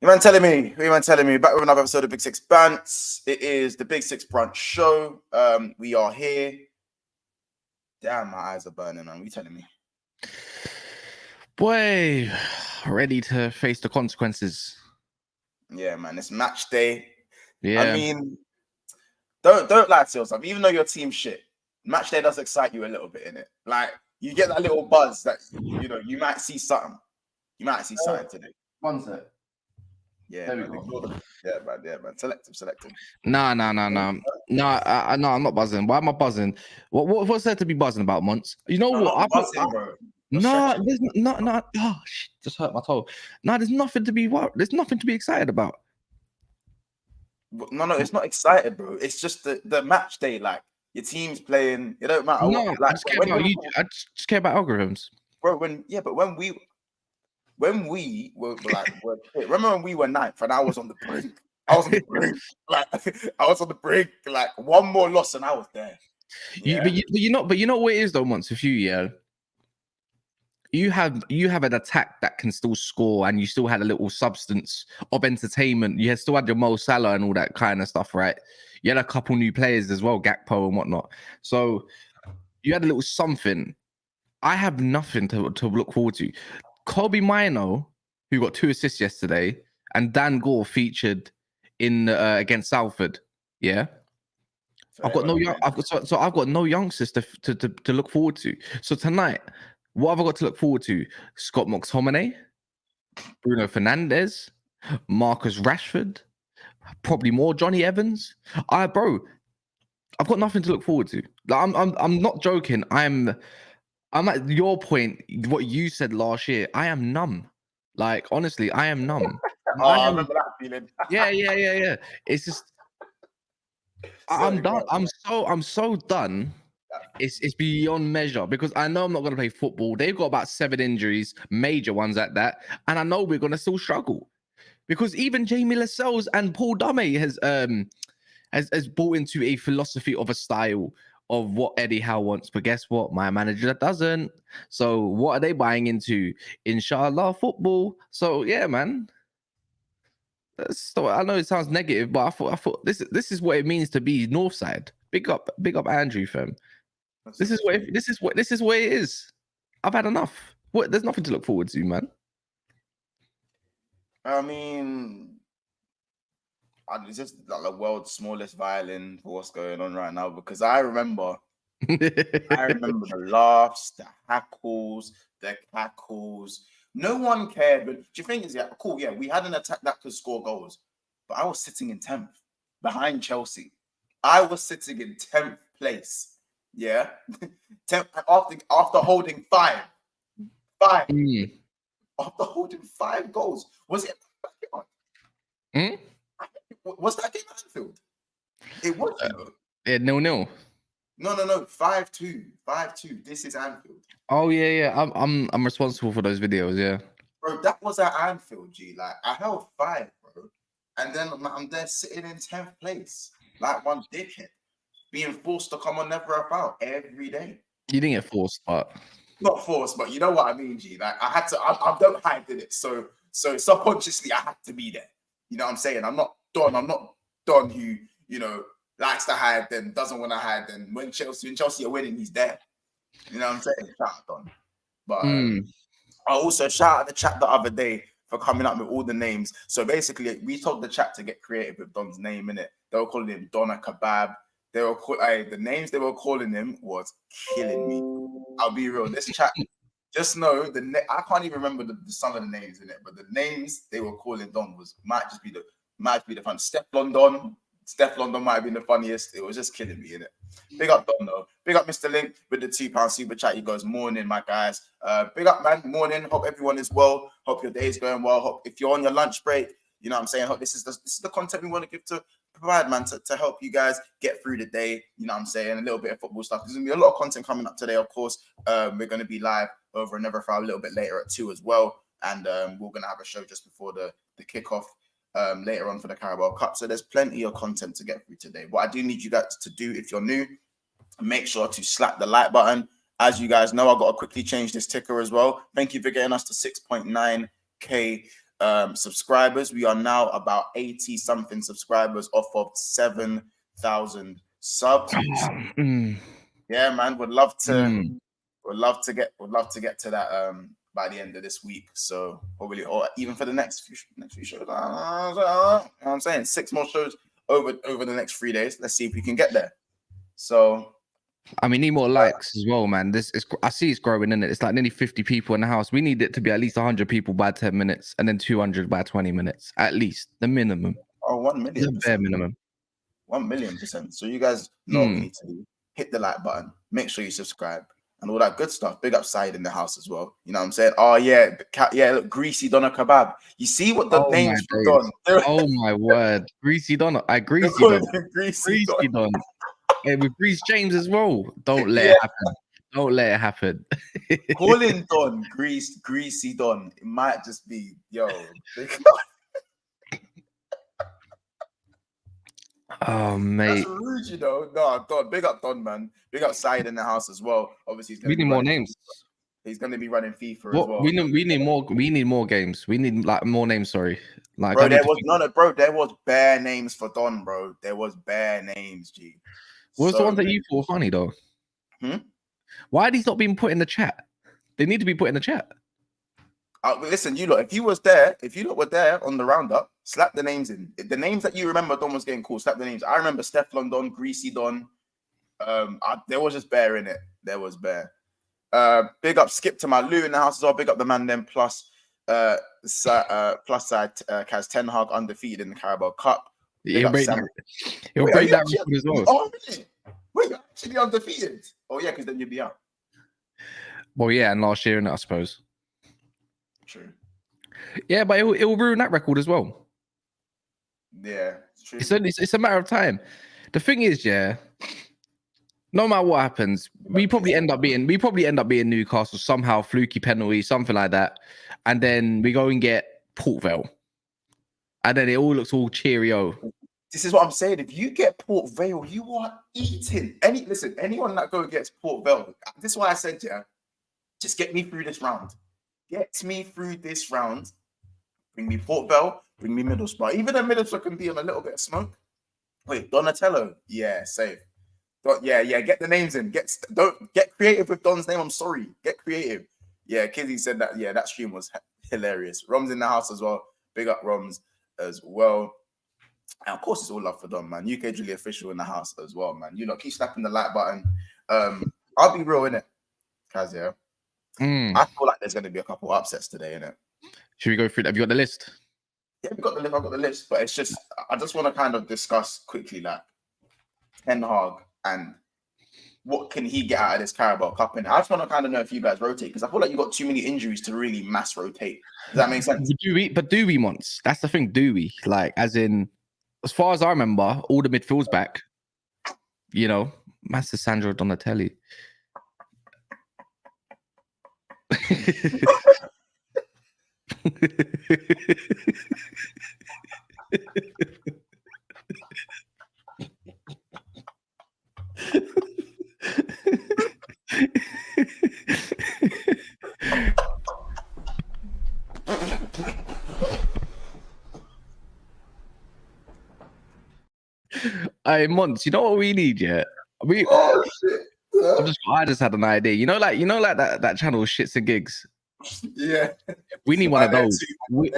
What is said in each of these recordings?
Who man telling me? Back with another episode of Big Six Bants. It is the Big Six Brunch Show. We are here. Damn, my eyes are burning, man. What you telling me? Boy, ready to face the consequences. Yeah, man. It's match day. Yeah. I mean, don't lie to yourself. Even though your team shit, match day does excite you a little bit, innit? Like, you get that little buzz that, you might see something. You might see something today. One sec. Yeah, man. Man. Selective. No, I'm not buzzing. Why am I buzzing? What's there to be buzzing about, Monts? You know what? I'm buzzing, bro. There's no. Oh shit! Just hurt my toe. No, there's nothing to be. There's nothing to be excited about. No, it's not excited, bro. It's just the match day. Like, your team's playing. It don't matter. No, what, like, I just care about you. I just care about algorithms, bro. When we were like, remember when we were ninth and I was on the brink? I was on the brink. Like, one more loss and I was there. Yeah. But you know what it is though, Monts. With you, yeah. You have an attack that can still score, and you still had a little substance of entertainment. You still had your Mo Salah and all that kind of stuff, right? You had a couple new players as well, Gakpo and whatnot. So you had a little something. I have nothing to look forward to. Kobe Mino, who got 2 assists yesterday, and Dan Gore featured in against Salford. Yeah, I've got no youngsters to look forward to. So tonight, what have I got to look forward to? Scott McTominay, Bruno Fernandes, Marcus Rashford, probably more Johnny Evans. Bro, I've got nothing to look forward to. Like, I'm not joking. I'm at your point, what you said last year. I am numb. Like, honestly, I am numb. I remember that feeling. Yeah. It's just I'm done. I'm so done. It's beyond measure, because I know I'm not going to play football. They've got about 7 injuries, major ones at that, and I know we're going to still struggle, because even Jamie Lascelles and Paul Dummey has bought into a philosophy of a style of what Eddie Howe wants. But guess what? My manager doesn't. So what are they buying into? Inshallah football. So yeah, man. I know it sounds negative, but I thought this is what it means to be Northside. Big up Andrew, fam. This is what it is. I've had enough. There's nothing to look forward to, man. I mean, it's just like the world's smallest violin for what's going on right now, because I remember the laughs, the hackles, the cackles. No one cared. But do you think is cool? Yeah, we had an attack that could score goals, but I was sitting in 10th behind Chelsea. I was sitting in 10th place. Yeah, 10th after holding 5. After holding 5 goals. Was it? Was that game at Anfield? It was. Yeah, 0-0. No. 5-2. 5-2. This is Anfield. Oh yeah. I'm responsible for those videos. Yeah. Bro, that was at Anfield, G. Like, I held 5, bro, and then I'm there sitting in 10th place, like one dickhead, being forced to come on Never About every day. You didn't get forced, but not forced, but you know what I mean, G. Like, I had to. I don't hide in it, so subconsciously I had to be there. You know what I'm saying? I'm not Don who, likes to hide, then doesn't want to hide. Then when Chelsea are winning, he's there. You know what I'm saying? Shout out Don. But I also shout out the chat the other day for coming up with all the names. So basically, we told the chat to get creative with Don's name in it. They were calling him Donna Kebab. They were the names they were calling him was killing me. I'll be real. This chat, just know I can't even remember some of the names in it, but the names they were calling Don might be the fun. Steph London might have been the funniest. It was just killing me, innit? Big up Don though. Big up Mr. Link with the £2 super chat. He goes, morning, my guys. Big up, man. Morning. Hope everyone is well. Hope your day is going well. Hope if you're on your lunch break, you know what I'm saying? Hope this is the content we want to give to provide, man, to help you guys get through the day. You know what I'm saying? A little bit of football stuff. There's gonna be a lot of content coming up today, of course. We're gonna be live over and Never Frown a little bit later at 2 as well. And we're gonna have a show just before the kickoff. Later on for the Carabao Cup. So there's plenty of content to get through today. What I do need you guys to do, if you're new, make sure to slap the like button. As you guys know, I've got to quickly change this ticker as well. Thank you for getting us to 6.9k subscribers. We are now about 80 something subscribers off of 7,000 subs. Yeah, man, would love to get to that by the end of this week. So probably, or even for the next few shows. You know what I'm saying? 6 more shows over the next 3 days. Let's see if we can get there. So I mean, need more likes as well, man. I see it's growing, in it. It's like nearly 50 people in the house. We need it to be at least 100 people by 10 minutes, and then 200 by 20 minutes, at least the minimum. Oh, 1 million. The bare minimum. 1,000,000%. So you guys know what we need to do. Hit the like button. Make sure you subscribe and all that good stuff. Big up Side in the house as well. You know what I'm saying? Oh yeah, look, Greasy Donna Kebab. You see what the names for Don? Oh my word, Greasy Donna. Greasy Don. Yeah, with Grease James as well. Don't let it happen. Don't let it happen. Calling Don Greasy Don. It might just be Oh mate, that's rude, you know. No, Don. Big up Don, man. Big up Side in the house as well. Obviously, we need more names. He's going to be running FIFA as well. We need more. We need more games. We need like more names. Sorry, like bro, there was bare names for Don, bro. There was bare names, G. What was the ones that you thought were funny though? Why are these not being put in the chat? They need to be put in the chat. Listen, you lot, if you lot were there on the roundup, slap the names in. The names that you remember Don was getting called, slap the names. I remember Stefflon Don, Greasy Don. There was just bear in it. There was bear. Big up Skip to my Lou in the house as well. Big up the man then plus side Kaz Ten Hag undefeated in the Carabao Cup. He'll break that record as well. Oh, really? Wait, you're actually undefeated? Oh yeah, because then you'd be out. Well, yeah, and last year, I suppose. True. Yeah, but it will ruin that record as well. Yeah, it's true. It's a matter of time. The thing is, yeah, no matter what happens, we probably end up being Newcastle somehow, fluky penalty, something like that, and then we go and get Port Vale, and then it all looks all cheerio. This is what I'm saying. If you get Port Vale, you are eating. Anyone that gets Port Vale, this is why I said, yeah, just get me through this round. Get me through this round. Bring me Port Vale, bring me Middlesbrough. Even though Middlesbrough can be on a little bit of smoke. Wait, Donatello. Yeah, safe. Yeah, get the names in. Don't get creative with Don's name. I'm sorry. Get creative. Yeah, Kizzy said that. Yeah, that stream was hilarious. Rom's in the house as well. Big up Roms as well. And of course, it's all love for Don, man. UK Julie official in the house as well, man. You know, keep slapping the like button. I'll be real, innit? Kaz, yeah. I feel like there's going to be a couple upsets today, innit? Should we go through that? Have you got the list? Yeah, I've got the list, but it's just I just want to kind of discuss quickly, like Ten Hag and what can he get out of this Carabao Cup? And I just want to kind of know if you guys rotate, because I feel like you've got too many injuries to really mass rotate. Does that make sense? But do we, once? That's the thing. Do we? Like, as in, as far as I remember, all the midfield's back. You know, Master Sandro Donatelli. Hey, Mons, you know what we need, yeah? Oh shit! I just had an idea. You know, like that channel Shits and Gigs. Yeah, we need one of those. We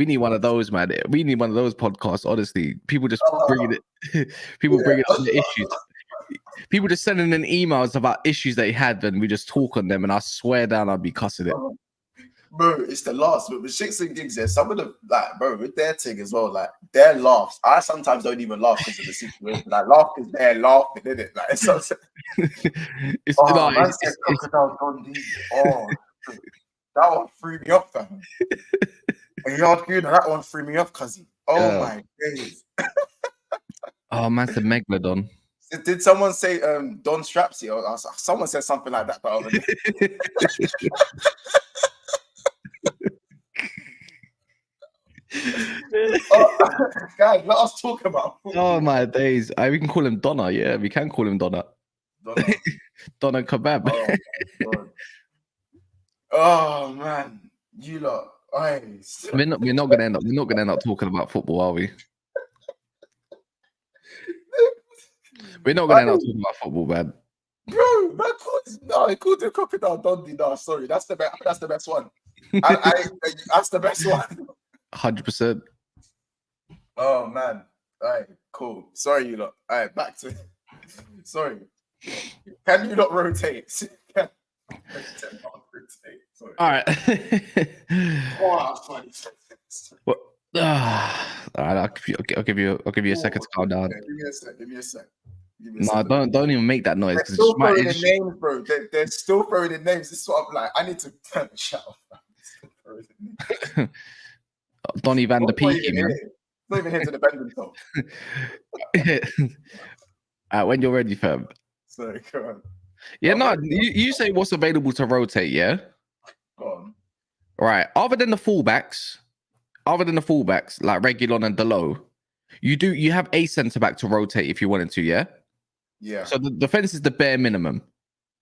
need one of those, man. We need one of those podcasts. Honestly, people just bringing it. People bringing up the issues. People just sending in emails about issues they had, and we just talk on them. And I swear down, I'd be cussing it. Bro, it's the last. But with Shits and Gigs, there's some of the with their thing as well. Like their laughs, I sometimes don't even laugh because of the situation. Like laugh because they're laughing, isn't it? Like it's so. Crocodile Dundee. Oh, that one threw me off, fam. That one threw me off, cuzzy. Oh my days. Oh man, the Megalodon. Did someone say Don Strapsy? Or someone said something like that. But guys, let us talk about football. Oh my days. We can call him Donna. Yeah, we can call him Donna. Donna Kebab. Oh man, you lot. We're not gonna end up talking about football, are we? We're not gonna end up talking about football, man. Bro, he called the Crocodile Dundee. No, sorry, that's the best. That's the best one. That's the best one. 100%. Oh man. All right, cool. Sorry, you lot. All right, back to. Sorry. Can you not rotate? Sorry. All right. Oh, that's funny. Well, all right, I'll give you a second to calm down. Okay, give me a sec. No, don't even make that noise They're because still throwing in names, bro. They're still throwing in names. This is what I'm like. I need to turn the shut off. Donny Van der Peaky, man. Not even here to defend himself. When you're ready, fam. Sorry, go on. Yeah, no, you say what's available to rotate, yeah? Go on. Right. Other than the fullbacks, like Reguilon and Delo, you have a centre back to rotate if you wanted to, yeah? Yeah. So the defense is the bare minimum.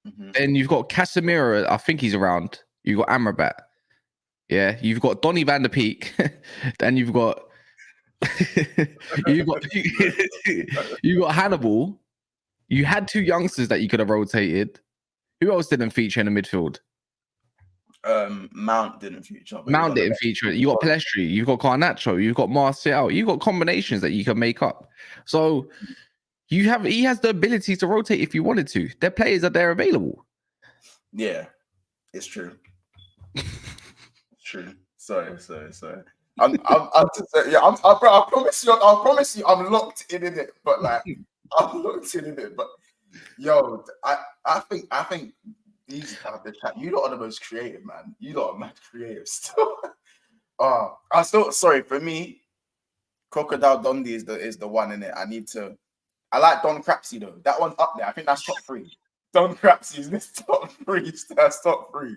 Mm-hmm. Then you've got Casemiro, I think he's around. You've got Amrabat. Yeah, you've got Donny Van der Peak. Then you've got you got Hannibal. You had two youngsters that you could have rotated. Who else didn't feature in the midfield? Mount didn't feature. Mount didn't feature. You got Pelestri, you've got Garnacho, you've got Martial, you've got combinations that you can make up. So he has the ability to rotate if you wanted to. Their players are there available. Yeah, it's true. It's true. Sorry. I promise you, I'm locked in it. But like, I'm locked in it. But yo, I think these are the chat. You lot are the most creative, man. You lot are mad creative still. I'm still sorry for me. Crocodile Dundee is the one in it. I like Don Crapsey though. That one's up there. I think that's top 3. Don Crapsey is this top 3. That's top 3.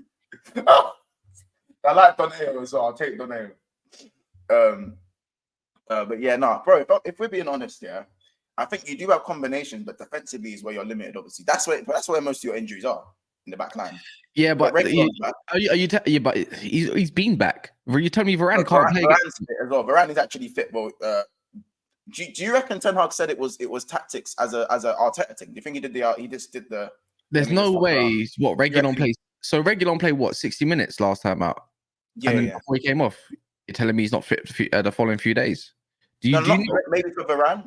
I like Doneo as well. I'll take Doneo. But yeah, no, bro. If we're being honest, yeah, I think you do have combinations, but defensively is where you're limited. Obviously, that's where most of your injuries are in the back line. Yeah, but but he's been back. You told me Varane can't play Varane's fit as well. Varane is actually fit. Well, do you reckon Ten Hag said it was tactics as a Arteta thing? Do you think he just did the? There's no way. What Reguilon plays? So Reguilon played what 60 minutes last time out. Yeah, and then before he came off, you're telling me he's not fit for the following few days. Maybe for Varane.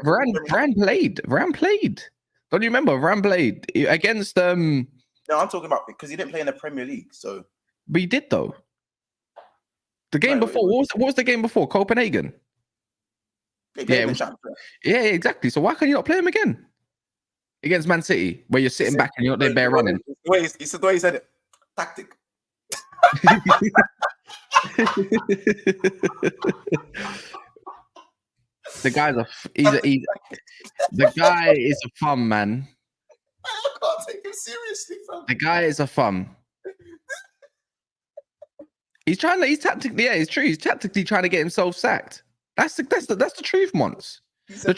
Varane played. Don't you remember? Varane played against No, I'm talking about because he didn't play in the Premier League. So, but he did though. The game before, what was the game before? Copenhagen. Yeah, exactly. So why can't you not play him again against Man City, where you're sitting back and you're not there bare running? It's the way he said it. Tactic. The guy is a fun man. I can't take him seriously, fam. The guy is a fun. He's tactically trying to get himself sacked. That's the truth, Mons. The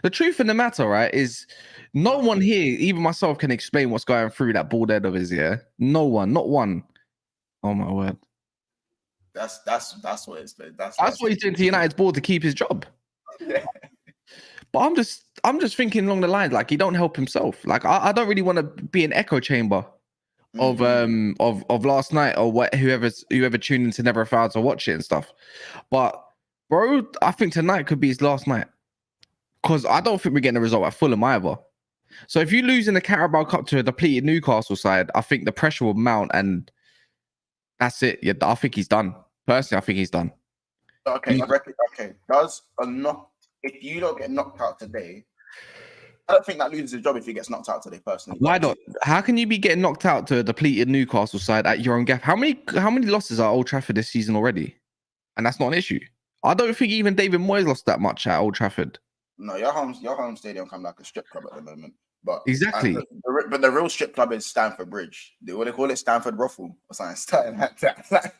truth in the matter, right, is no one here, even myself, can explain what's going through that bald head of his. Yeah, no one, not one. Oh my word. That's what it's. That's what he's doing to United's board to keep his job. Yeah. But I'm just thinking along the lines, like he don't help himself. Like I don't really want to be an echo chamber of last night or whoever tuned into Never Failed to watch it and stuff. But bro, I think tonight could be his last night. Because I don't think we're getting a result at Fulham either. So if you lose in the Carabao Cup to a depleted Newcastle side, I think the pressure will mount and that's it. Yeah, I think he's done. Personally, I think he's done. Okay. If you don't get knocked out today, I don't think that loses his job if he gets knocked out today, personally. Why not? How can you be getting knocked out to a depleted Newcastle side at your own gap? How many losses are Old Trafford this season already? And that's not an issue. I don't think even David Moyes lost that much at Old Trafford. No, your home stadium come like a strip club at the moment. But exactly. But the real strip club is Stamford Bridge. What they call it, Stamford Ruffle or something like that.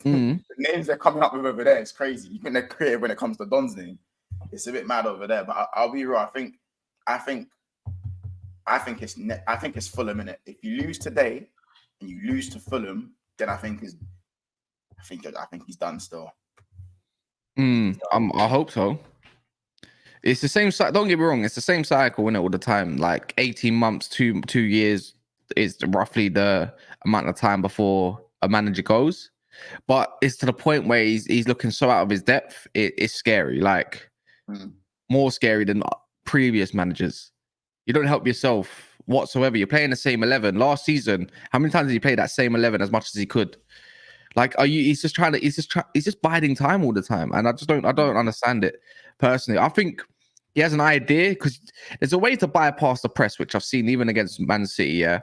The names they're coming up with over there is crazy. You think they're creative when it comes to Don's name. It's a bit mad over there. But I'll be real. I think it's Fulham in it. If you lose today and you lose to Fulham, then I think he's done still. I hope so. It's the same cycle. Don't get me wrong. It's the same cycle in it all the time. Like 18 months, 2 years is roughly the amount of time before a manager goes. But it's to the point where he's looking so out of his depth. It's scary. Like more scary than previous managers. You don't help yourself whatsoever. You're playing the same 11 last season. How many times did he play that same 11 as much as he could? Like, he's just biding time all the time. And I don't understand it personally. I think he has an idea because there's a way to bypass the press, which I've seen even against Man City. Yeah.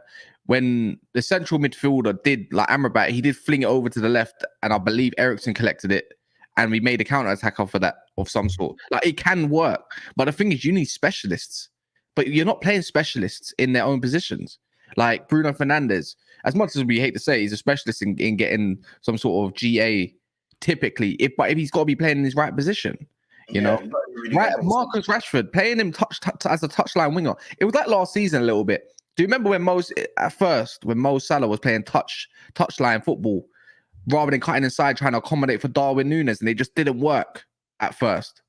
When the central midfielder did, like Amrabat, he did fling it over to the left, and I believe Eriksen collected it, and we made a counter attack off of that of some sort. Like, it can work. But the thing is, you need specialists. But you're not playing specialists in their own positions. Like Bruno Fernandes, as much as we hate to say, he's a specialist in getting some sort of GA typically, but if he's got to be playing in his right position, you know. Really right, Marcus Rashford, playing him as a touchline winger. It was like last season a little bit. Do you remember when Mo Salah was playing touchline football rather than cutting inside trying to accommodate for Darwin Núñez, and it just didn't work at first?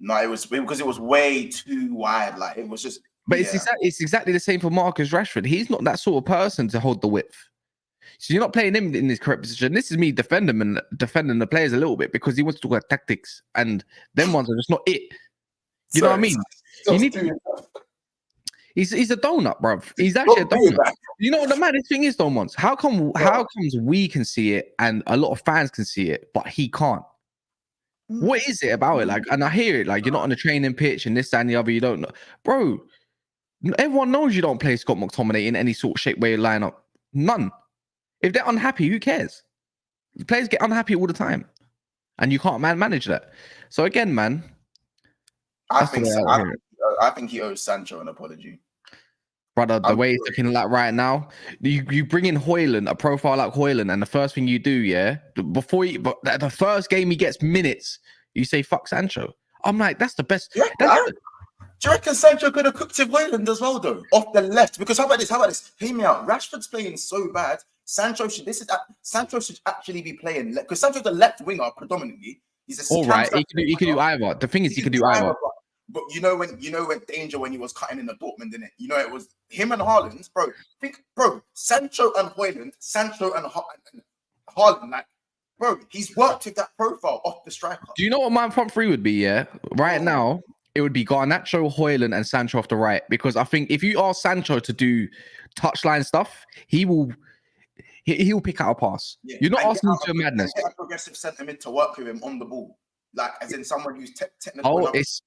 No, it was because it was way too wide. Like, it was just. But it's exactly the same for Marcus Rashford. He's not that sort of person to hold the width. So you're not playing him in his correct position. This is me defending the players a little bit because he wants to talk about tactics, and them ones are just not it. You know what I mean? You need to. He's a donut, bruv. He's actually a donut. You know what the maddest thing is, though, Mons? How comes we can see it and a lot of fans can see it, but he can't? What is it about it? Like, and I hear it, like, you're not on the training pitch and this, that, and the other. You don't know, bro. Everyone knows you don't play Scott McTominay in any sort of shape where you line up. None. If they're unhappy, who cares? The players get unhappy all the time, and you can't manage that. So again, man, I think he owes Sancho an apology. Brother, the way it's looking like right now, you bring in Højlund, a profile like Højlund, and the first thing you do, the first game he gets minutes, you say fuck Sancho. I'm like, that's the best. Do you reckon Sancho could have cooked him Højlund as well, though, off the left? Because how about this? Hear me out. Rashford's playing so bad. Sancho should actually be playing because Sancho's the left winger predominantly. He's all right. He can do either. The thing is, he can do either. But you know when Danger when he was cutting in the Dortmund, didn't it? You know, it was him and Haaland, bro. Sancho and Højlund, Haaland, like, bro, he's worked with that profile off the striker. Do you know what my front three would be? Yeah, right now it would be Garnacho, Højlund, and Sancho off the right. Because I think if you ask Sancho to do touchline stuff, he'll pick out a pass. Yeah. You're not asking him to madness. Get a progressive centre mid to work with him on the ball, like as in someone who's technical. Oh, this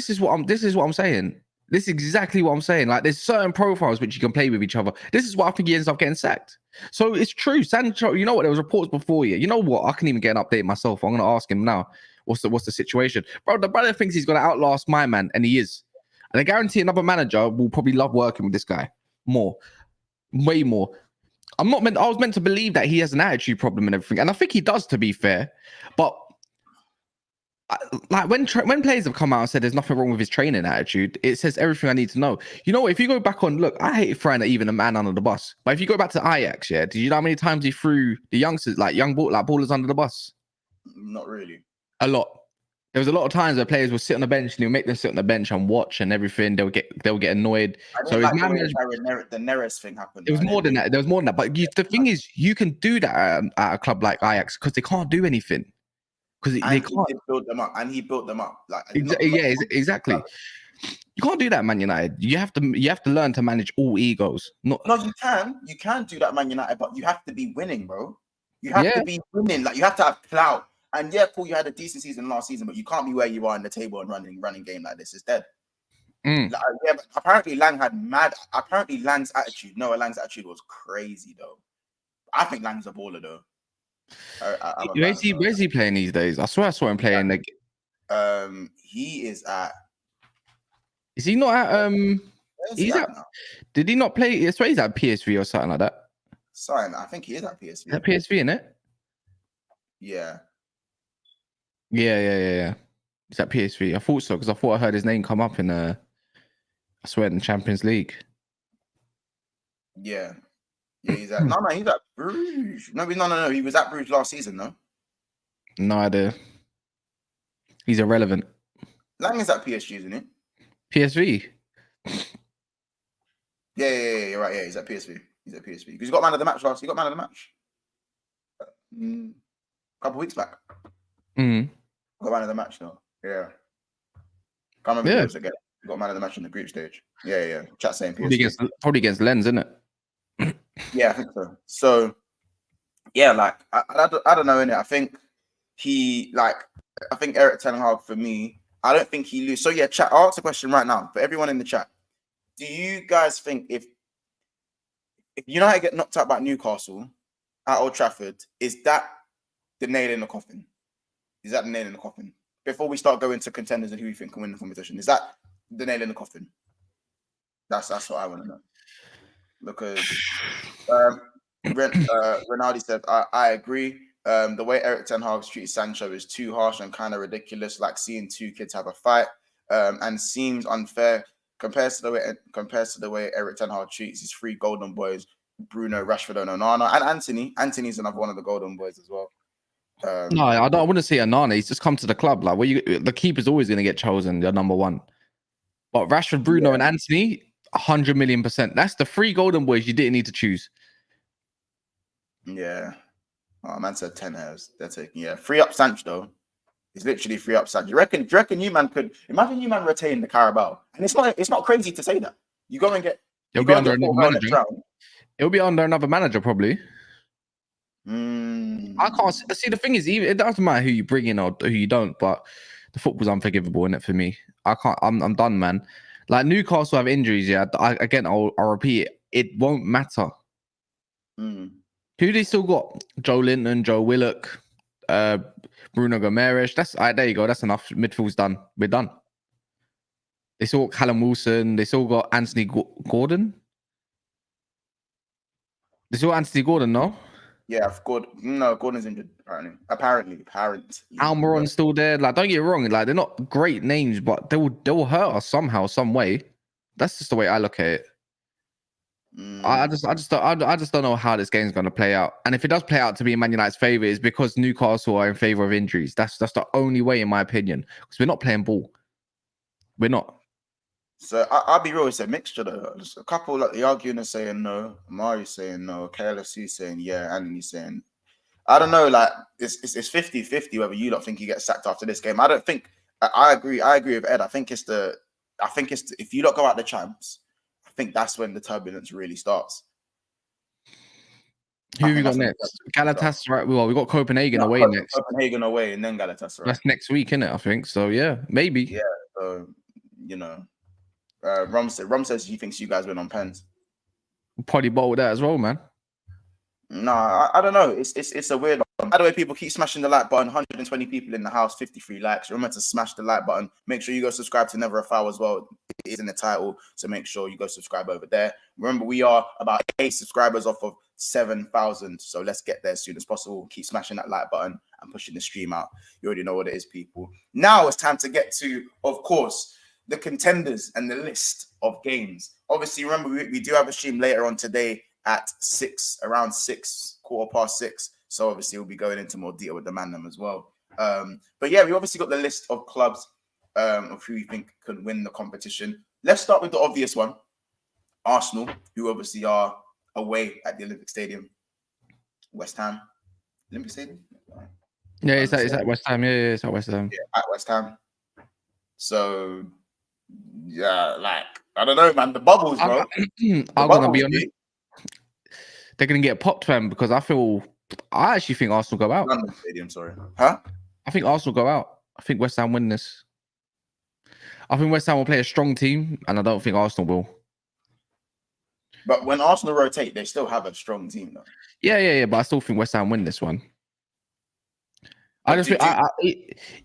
is what I'm saying. This is exactly what I'm saying. Like, there's certain profiles which you can play with each other. This is what I think he ends up getting sacked. So it's true, Sancho. You know what? There was reports before you. You know what? I can even get an update myself. I'm gonna ask him now. What's the situation, bro? The brother thinks he's gonna outlast my man, and he is. And I guarantee another manager will probably love working with this guy more. Way more. I was meant to believe that he has an attitude problem and everything, and I think he does, to be fair. But like when players have come out and said there's nothing wrong with his training attitude, it says everything I need to know. You know, if you go back on, look, I hate throwing even a man under the bus, but if you go back to Ajax, yeah, did you know how many times he threw the youngsters, like ballers under the bus? Not really. A lot. There was a lot of times where players would sit on the bench and he'll make them sit on the bench and watch and everything. They'll get annoyed. So like the Neres thing happened. It was more than that. There was more than that. But the thing is, you can do that at a club like Ajax because they can't do anything. Because they can't. He built them up, and he built them up. Like exactly. You can't do that, Man United. You have to learn to manage all egos. No, you can do that, Man United, but you have to be winning, bro. You have to be winning. Like, you have to have clout. And yeah, cool, you had a decent season last season, but you can't be where you are in the table and running game like this. It's dead. Like, yeah, but apparently Lang's attitude. Noah Lang's attitude was crazy though. I think Lang's a baller though. Where's he playing these days? I swear I saw him playing. Like, he is at. Is he not at? He's at. Did he not play? I swear he's at PSV or something like that. Sorry, I think he is at PSV. At PSV, isn't it? Yeah. Yeah. He's at PSV. I thought so because I thought I heard his name come up in I swear in the Champions League. Yeah. Yeah, he's at he's at Bruges. No. He was at Bruges last season, no? No idea. He's irrelevant. Lang is at PSG, isn't he? PSV. Yeah, you're right. Yeah, he's at PSV. He's at PSV because he got man of the match last. He got man of the match a couple weeks back. Mm. Got man of the match now. Yeah. Can't remember who it was again. He got man of the match in the group stage. Yeah. Chat saying PSV. Probably against Lens, isn't it? Yeah, I think so. So, yeah, like I don't know, innit? I think Erik Ten Hag, for me, I don't think he loses. So yeah, chat. I'll ask a question right now for everyone in the chat. Do you guys think if United get knocked out by Newcastle at Old Trafford, is that the nail in the coffin? Is that the nail in the coffin? Before we start going to contenders and who we think can win the competition, is that the nail in the coffin? That's what I want to know. Because Ronaldo said, I agree. The way Erik Ten Hag treated Sancho is too harsh and kind of ridiculous, like seeing two kids have a fight, and seems unfair compared to the way Erik Ten Hag treats his three golden boys, Bruno, Rashford, and Onana, and Anthony. Anthony's another one of the golden boys as well. No, I wouldn't say Onana. He's just come to the club. Like, the keeper's always going to get chosen, the number one. But Rashford, Bruno, and Anthony, 100 million%. That's the three golden boys you didn't need to choose. Yeah. Oh, man said 10 hairs. They're taking, free up Sancho, though. It's literally free up Sancho. Do you reckon you man could imagine you man retain the Carabao? And it's not crazy to say that. You go and get it'll be under another manager. It'll be under another manager, probably. I can't see. The thing is, even it doesn't matter who you bring in or who you don't, but the football's unforgivable, isn't it? For me, I can't. I'm done, man. Like Newcastle have injuries. Yeah, I'll repeat it won't matter. Who they still got? Joe Linton, Joe Willock, Bruno Gomes. That's there you go. That's enough. Midfield's done. We're done. They still got Callum Wilson. They still got Anthony Gordon. They still got Anthony Gordon, no? Yeah, Gordon's injured, apparently. Almiron's still there. Like, don't get it wrong. Like, they're not great names, but they will hurt us somehow, some way. That's just the way I look at it. I just don't know how this game's going to play out. And if it does play out to be in Man United's favour, it's because Newcastle are in favour of injuries. That's the only way, in my opinion, because we're not playing ball. We're not. So I'll be real. It's a mixture though. There's a couple like the arguing are saying no, Amari saying no, KLFC saying yeah, Anthony saying I don't know. Like it's 50-50 whether you don't think he gets sacked after this game. I don't think. I agree with Ed. I think it's if you don't go out the champs, I think that's when the turbulence really starts. Who we got next? Galatasaray. Well, we got Copenhagen away next. Copenhagen away and then Galatasaray. That's next week, isn't it? I think so. Yeah, maybe. Yeah. So Rom says he thinks you guys win on pens. Probably bowl that as well, man. No, I don't know. It's a weird one. By the way, people keep smashing the like button. 120 people in the house, 53 likes. Remember to smash the like button. Make sure you go subscribe to Never a Foul as well. It is in the title, so make sure you go subscribe over there. Remember, we are about 8 subscribers off of 7,000, so let's get there as soon as possible. Keep smashing that like button and pushing the stream out. You already know what it is, people. Now it's time to get to, of course, the contenders and the list of games. Obviously, remember, we do have a stream later on today at around 6, 6:15. So obviously we'll be going into more detail with the man as well. But yeah, we obviously got the list of clubs of who we think could win the competition. Let's start with the obvious one, Arsenal, who obviously are away at the Olympic Stadium. West Ham, Olympic Stadium. Yeah, is that West Ham? Yeah, it's at West Ham. Yeah, at West Ham. So yeah, like I don't know, man. The bubbles, bro. I'm gonna be honest. They're gonna get popped, fam, because I actually think Arsenal go out. London Stadium, sorry. Huh? I think Arsenal go out. I think West Ham win this. I think West Ham will play a strong team, and I don't think Arsenal will. But when Arsenal rotate, they still have a strong team, though. Yeah. But I still think West Ham win this one. I just think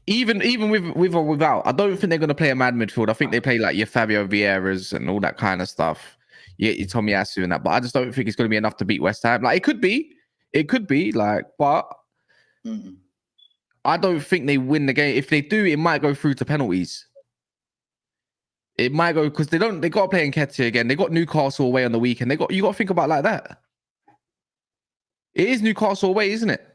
even with or without, I don't think they're gonna play a mad midfield. I think they play like your Fabio Vieiras and all that kind of stuff. Yeah, your Tommy Asu and that, but I just don't think it's gonna be enough to beat West Ham. Like it could be like, but I don't think they win the game. If they do, it might go through to penalties. It might go because they got to play in Nketiah again. They got Newcastle away on the weekend. You got to think about it like that. It is Newcastle away, isn't it?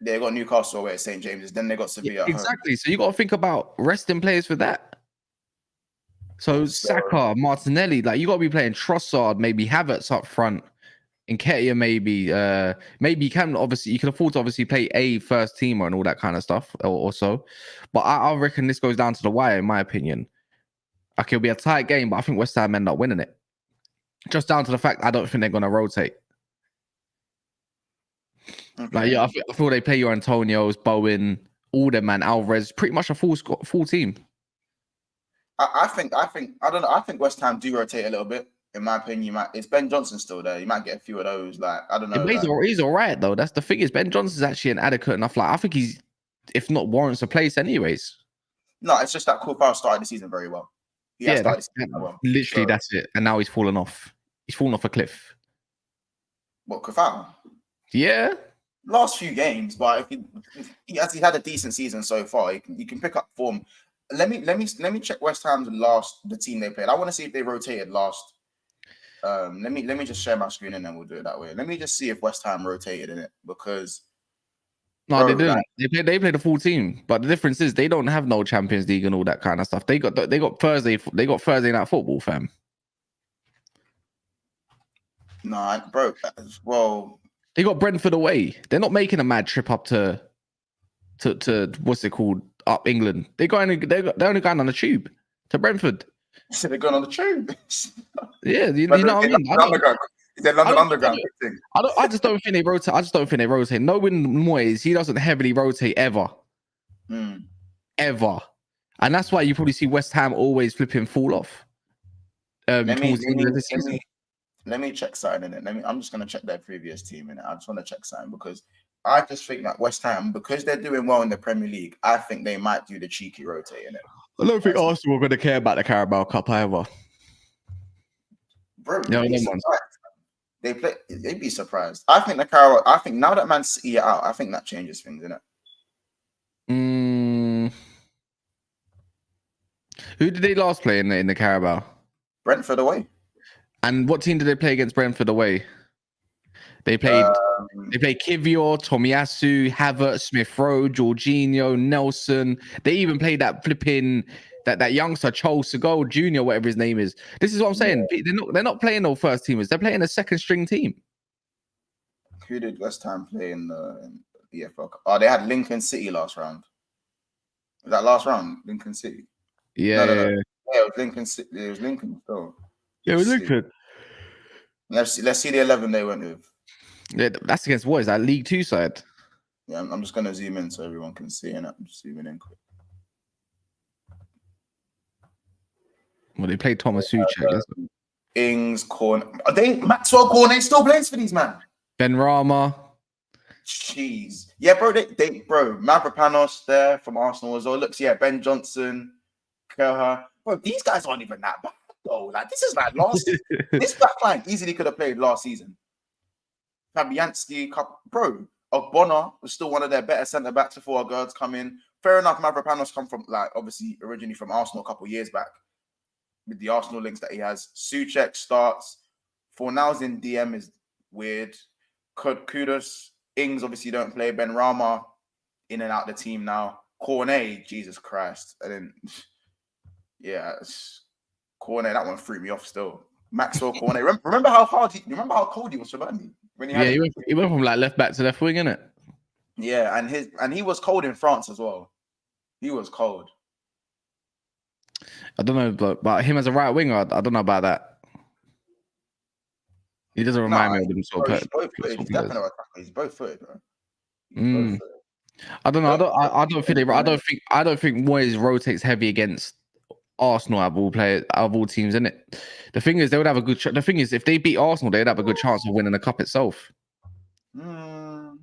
They got Newcastle away at St. James's. Then they got Sevilla at home. Exactly. So you got to think about resting players for that. So Saka, Martinelli, like you got to be playing Trossard, maybe Havertz up front, Nketiah maybe. Maybe you can afford to obviously play a first teamer and all that kind of stuff or so. But I reckon this goes down to the wire, in my opinion. Like it'll be a tight game, but I think West Ham end up winning it. Just down to the fact I don't think they're going to rotate. Okay. Like yeah, I feel they play your Antonios, Bowen, all them, man, Alvarez, pretty much a full team. I think I don't know. I think West Ham do rotate a little bit. In my opinion, it's Ben Johnson still there. You might get a few of those. Like I don't know. He's all right though. That's the thing is Ben Johnson's actually an adequate enough. Like I think he's, if not warrants a place, anyways. No, it's just that Carabao started the season very well. Literally, that's it. And now he's fallen off. He's fallen off a cliff. What, Carabao? Yeah. Last few games, but if he had a decent season so far. You can pick up form. Let me check West Ham's the team they played. I want to see if they rotated last. Let me just share my screen and then we'll do it that way. Let me just see if West Ham rotated in it because they didn't. They played a full team, but the difference is they don't have no Champions League and all that kind of stuff. They got Thursday night football, fam. Nah, bro. Well, they got Brentford away. They're not making a mad trip up to what's it called, up England. They're only going on the tube to Brentford. So they're going on the tube. Yeah, you know what I mean. Is that London Underground thing? I just don't think they rotate. Knowing Moyes, he doesn't heavily rotate ever. Ever. And that's why you probably see West Ham always flipping fall off. Let me check something in it. I'm just gonna check their previous team in it. I just want to check something because I just think that West Ham, because they're doing well in the Premier League, I think they might do the cheeky rotate in it. I don't think Arsenal are going to care about the Carabao Cup either. Bro, they'd be surprised. I think the Carabao. I think now that Man City are out, I think that changes things, innit? Who did they last play in the Carabao? Brentford away. And what team did they play against Brentford away? They played Kivior, Tomiyasu, Havertz, Smith Rowe, Jorginho, Nelson. They even played that flipping that youngster Charles Segal Jr., whatever his name is. This is what I'm saying. They're not playing no first teamers. They're playing a second string team. Who did West Ham play in the EFL Cup? Oh, they had Lincoln City last round. Was that last round? Lincoln City. Yeah. No. Yeah, it was Lincoln City. It was Lincoln still. Yeah, it was Lincoln. Let's see the 11 they went with. Yeah, that's against what? Is that League 2 side? Yeah, I'm just gonna zoom in so everyone can see, and I'm just zooming in quick. Well, they played Thomas Suchek. Ings, Corn. Are they Maxwell Cornet still plays for these man? Ben Rama. Jeez. Yeah, bro. Bro, Mavropanos there from Arsenal as well. Looks, yeah, Ben Johnson, Kerr. Bro, these guys aren't even that bad though. Like this is like last. This back line easily could have played last season. Fabianski, bro. Ogbonna was still one of their better centre backs before Odegaard's come in. Fair enough, Mavropanos come from obviously originally from Arsenal a couple of years back with the Arsenal links that he has. Suchek starts. Fornals in DM is weird. Kudos. Ings obviously don't play. Ben Rama in and out the team now. Cornet, Jesus Christ. And then, yeah, Cornet, that one threw me off still. Maxwell Cornet. Remember how cold he was for Burnley? He went from like left back to left wing, innit? Yeah, and he was cold in France as well. He was cold. I don't know, but him as a right winger, I don't know about that. He doesn't remind me of them sort of. He's both footed, bro. I don't know. I don't think Moyes rotates heavy against Arsenal out of all teams, isn't it? The thing is, they would have a good. The thing is, if they beat Arsenal, they'd have a good chance of winning the cup itself. Good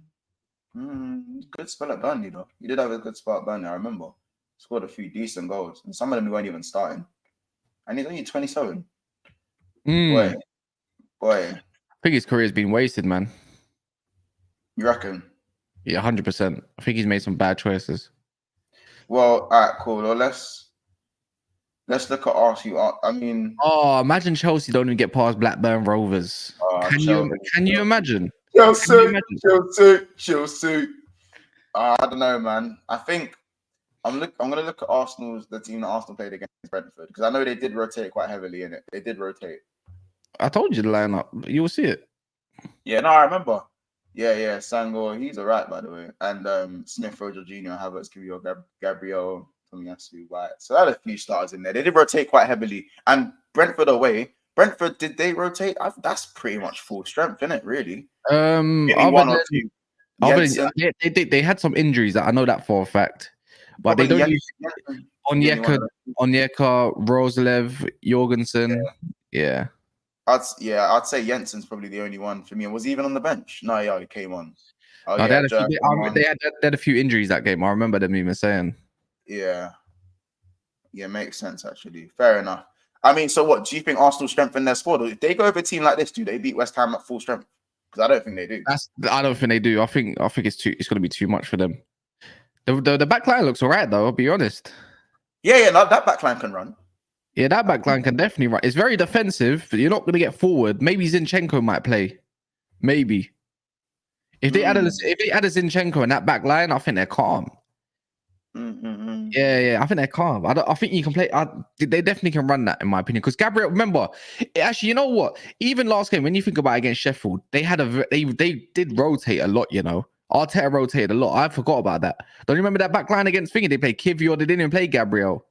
spell at Burnley, though. He did have a good spell at Burnley. I remember scored a few decent goals, and some of them he weren't even starting. And he's only 27. Boy. I think his career's been wasted, man. You reckon? Yeah, 100%. I think he's made some bad choices. Well, all right, cool. Well, let's look at Arsenal. I mean, imagine Chelsea don't even get past Blackburn Rovers. Can you imagine? Chelsea, Chelsea. I don't know, man. I think I'm gonna look at the team that Arsenal played against Brentford, because I know they did rotate quite heavily in it. They did rotate. I told you the lineup. You'll see it. Yeah, no, I remember. Yeah, Sangor, he's alright, by the way. And Smith Rowe, Jorginho, Havertz, Kivio, Gabriel, Tomiyasu, White. So I had a few starters in there. They did rotate quite heavily. And Brentford away. Brentford, did they rotate? That's pretty much full strength, isn't it? Really? Maybe one or two. They had some injuries. I know that for a fact. But they don't use Onyeka, Roslev, Jorgensen. Yeah. I'd say Jensen's probably the only one for me. Was he even on the bench? No, yeah, he came on. Oh, no, yeah, they had a few injuries that game. I remember them even saying. Yeah, makes sense actually. Fair enough. I mean, so what do you think Arsenal strengthen their squad? If they go over a team like this, do they beat West Ham at full strength? Because I don't think they do. I don't think they do. I think it's going to be too much for them. The back line looks alright though. I'll be honest. Yeah, no, that back line can run. Yeah, that back line can definitely run. It's very defensive, but you're not going to get forward. Maybe Zinchenko might play. Maybe. If they add a Zinchenko in that back line, I think they're calm. Yeah, I think they're calm. I think you can play. They definitely can run that, in my opinion. Because Gabriel, remember, actually, you know what? Even last game, when you think about it against Sheffield, they did rotate a lot. You know, Arteta rotated a lot. I forgot about that. Don't you remember that back line against Finger? They played Kivior. They didn't even play Gabriel.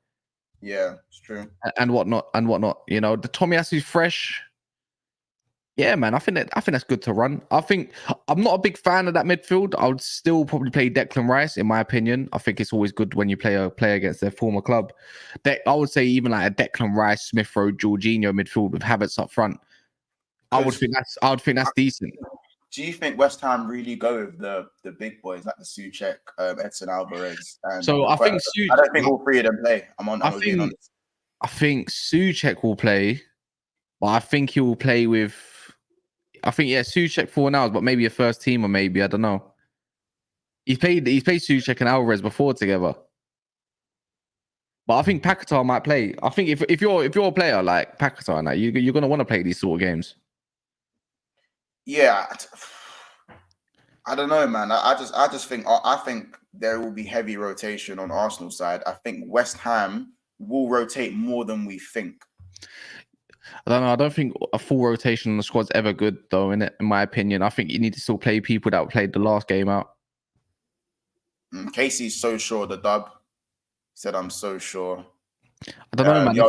Yeah, it's true. And whatnot. You know, the Tomiyasu's fresh. Yeah, man. I think that's good to run. I'm not a big fan of that midfield. I would still probably play Declan Rice, in my opinion. I think it's always good when you play against their former club. I would say even like a Declan Rice, Smith Rowe, Jorginho midfield with Havertz up front. I would think that's decent. Do you think West Ham really go with the big boys like the Souček, Edson Alvarez? So I think I don't think all three of them play. I think Souček will play, but I think he will play with. I think Souček for now, but maybe a first team, or maybe I don't know. He's played Souček and Alvarez before together, but I think Paquetá might play. I think if you're a player like Paquetá, now you're gonna want to play these sort of games. Yeah, I don't know, man. I think there will be heavy rotation on Arsenal side. I think West Ham will rotate more than we think. I don't know. I don't think a full rotation on the squad's ever good, though. In my opinion, I think you need to still play people that played the last game out. Casey's so sure the dub. He said, "I'm so sure." I don't know, man.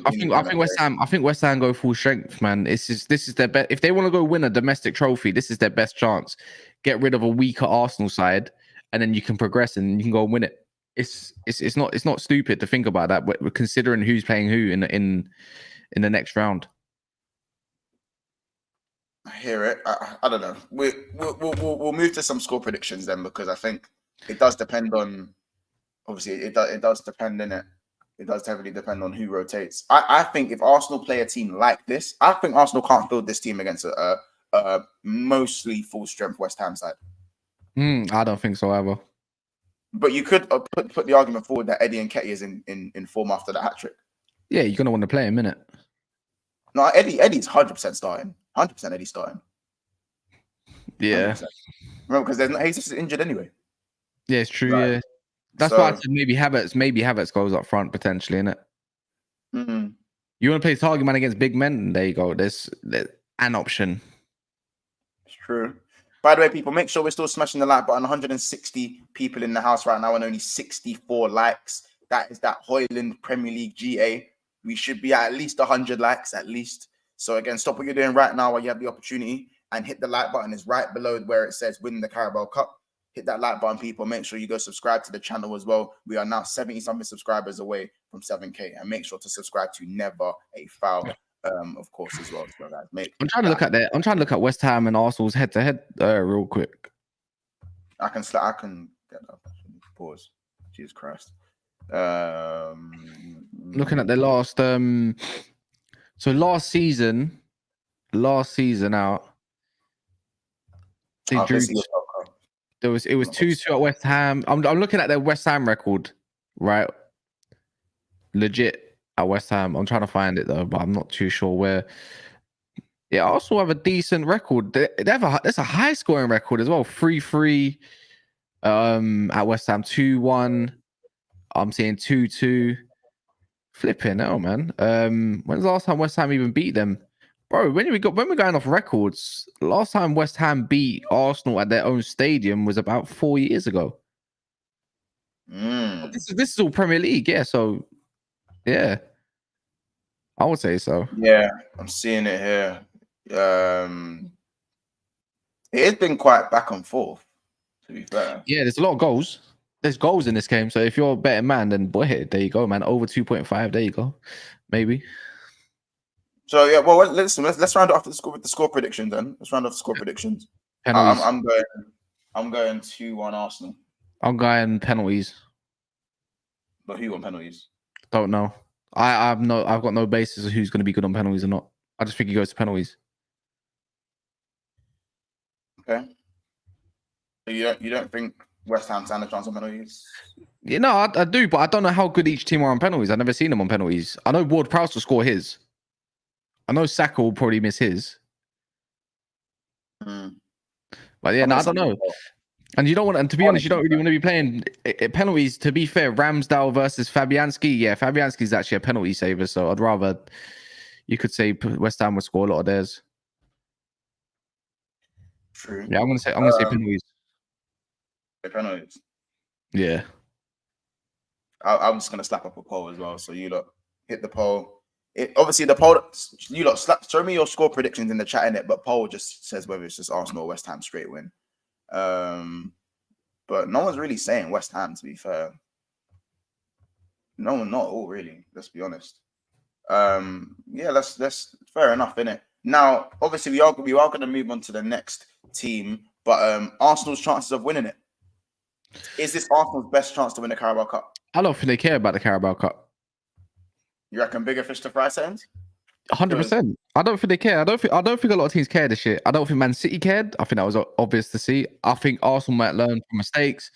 I think West Ham. I think West Ham go full strength, man. This is their best. If they want to go win a domestic trophy, this is their best chance. Get rid of a weaker Arsenal side, and then you can progress and you can go and win it. It's not stupid to think about that. But considering who's playing who in the next round. I hear it. I don't know. We'll move to some score predictions then, because I think it does depend on. Obviously, it does depend in it. It does heavily depend on who rotates. I think if Arsenal play a team like this, I think Arsenal can't field this team against a mostly full strength West Ham side. I don't think so either. But you could put the argument forward that Eddie Nketiah is in form after the hat trick. Yeah, you're gonna want to play him, innit? No, Eddie's 100% starting. 100% Eddie's starting. Yeah. 100%. Remember, because Jesus is injured anyway. Yeah, it's true. Right. Yeah. That's why I said maybe Havertz goes up front potentially, innit? Mm-hmm. You want to play target man against big men? There you go. There's an option. It's true. By the way, people, make sure we're still smashing the like button. 160 people in the house right now and only 64 likes. That is that Hoyland Premier League GA. We should be at least 100 likes, at least. So again, stop what you're doing right now while you have the opportunity and hit the like button. It's right below where it says win the Carabao Cup. Hit that like button, people. Make sure you go subscribe to the channel as well. We are now 70-something subscribers away from 7K. And make sure to subscribe to Never a Foul, of course, as well. So guys, I'm trying to look at West Ham and Arsenal's head-to-head real quick. I can get up. Pause. Jesus Christ. Looking at the last so last season out, they drew. It was 2-2 at West Ham. I'm looking at their West Ham record, right? Legit at West Ham. I'm trying to find it though, but I'm not too sure where. Yeah, Arsenal have a decent record. They have that's a high scoring record as well. 3-3 at West Ham, 2-1. I'm seeing 2-2. Flipping hell, man. When's the last time West Ham even beat them? Bro, when we're going off records, last time West Ham beat Arsenal at their own stadium was about 4 years ago. This is all Premier League, yeah. So yeah. I would say so. Yeah, I'm seeing it here. It has been quite back and forth, to be fair. Yeah, there's a lot of goals. There's goals in this game. So if you're a better man, then boy, there you go, man. Over 2.5. There you go. Maybe. So yeah, well, listen, let's round off with the score prediction then. Let's round off the score predictions. Penalties. I'm going 2-1 Arsenal. I'm going penalties. But who won penalties? Don't know. I've got no basis of who's going to be good on penalties or not. I just think he goes to penalties. Okay. So you don't think West Ham stand a chance on penalties? Yeah, no, I do, but I don't know how good each team are on penalties. I've never seen them on penalties. I know Ward-Prowse will score his. I know Saka will probably miss his. But yeah, no, I don't know. And you don't want, and to be honest, you don't really want to be playing penalties. To be fair, Ramsdale versus Fabianski. Yeah, Fabianski's actually a penalty saver, so I'd rather, you could say West Ham would score a lot of theirs. True. Yeah, I'm gonna say penalties. Penalties. Yeah. I'm just gonna slap up a poll as well. So you lot hit the poll. Obviously the poll. You lot show me your score predictions in the chat in it, but poll just says whether it's just Arsenal or West Ham straight win. But no one's really saying West Ham, to be fair. No one, not all really. Let's be honest. Yeah, that's fair enough, innit? Now, obviously, we are going to move on to the next team, but Arsenal's chances of winning it. Is this Arsenal's best chance to win the Carabao Cup? I don't think they care about the Carabao Cup. You reckon bigger fish to fry, Sands? 100%. I don't think they care. I don't think a lot of teams care this year. I don't think Man City cared. I think that was obvious to see. I think Arsenal might learn from mistakes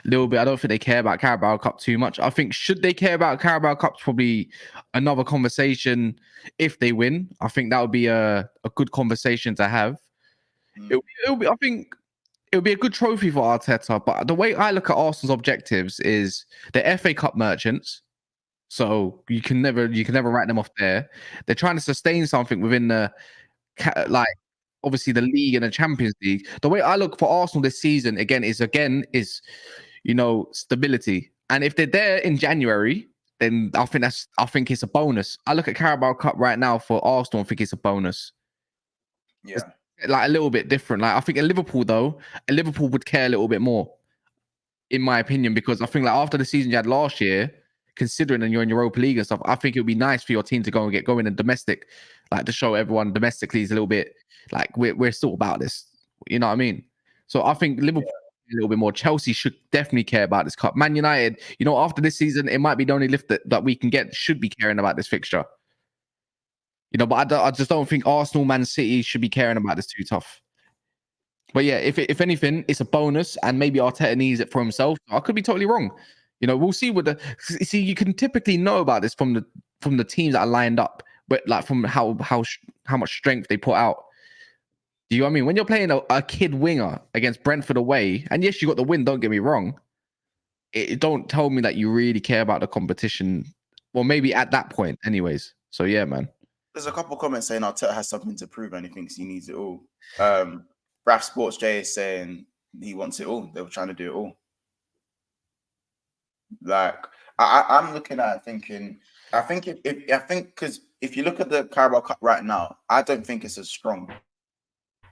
a little bit. I don't think they care about Carabao Cup too much. I think should they care about Carabao Cup, probably another conversation if they win. I think that would be a good conversation to have. It'll be. I think it'll be a good trophy for Arteta. But the way I look at Arsenal's objectives is the FA Cup merchants. So you can never write them off there. They're trying to sustain something within the obviously the league and the Champions League. The way I look for Arsenal this season is stability. And if they're there in January, then I think it's a bonus. I look at Carabao Cup right now for Arsenal and think it's a bonus. Yeah. It's like a little bit different. Like I think in Liverpool would care a little bit more, in my opinion, because I think like after the season you had last year, considering and you're in Europa League and stuff, I think it would be nice for your team to go and get going in domestic, like to show everyone domestically is a little bit like we're still about this. You know what I mean? So I think Liverpool a little bit more. Chelsea should definitely care about this cup. Man United, after this season, it might be the only lift that we can get. Should be caring about this fixture. But I just don't think Arsenal, Man City should be caring about this too tough. But yeah, if anything, it's a bonus, and maybe Arteta needs it for himself. I could be totally wrong. We'll see you can typically know about this from the teams that are lined up, but like from how much strength they put out. Do you know what I mean? When you're playing a kid winger against Brentford away, and yes, you got the win, don't get me wrong. It don't tell me that you really care about the competition. Well, maybe at that point, anyways. So yeah, man. There's a couple of comments saying Arteta has something to prove and he thinks he needs it all. Raf Sports J is saying he wants it all. They were trying to do it all. Like I'm looking at it thinking, I think because if you look at the Carabao Cup right now, I don't think it's as strong.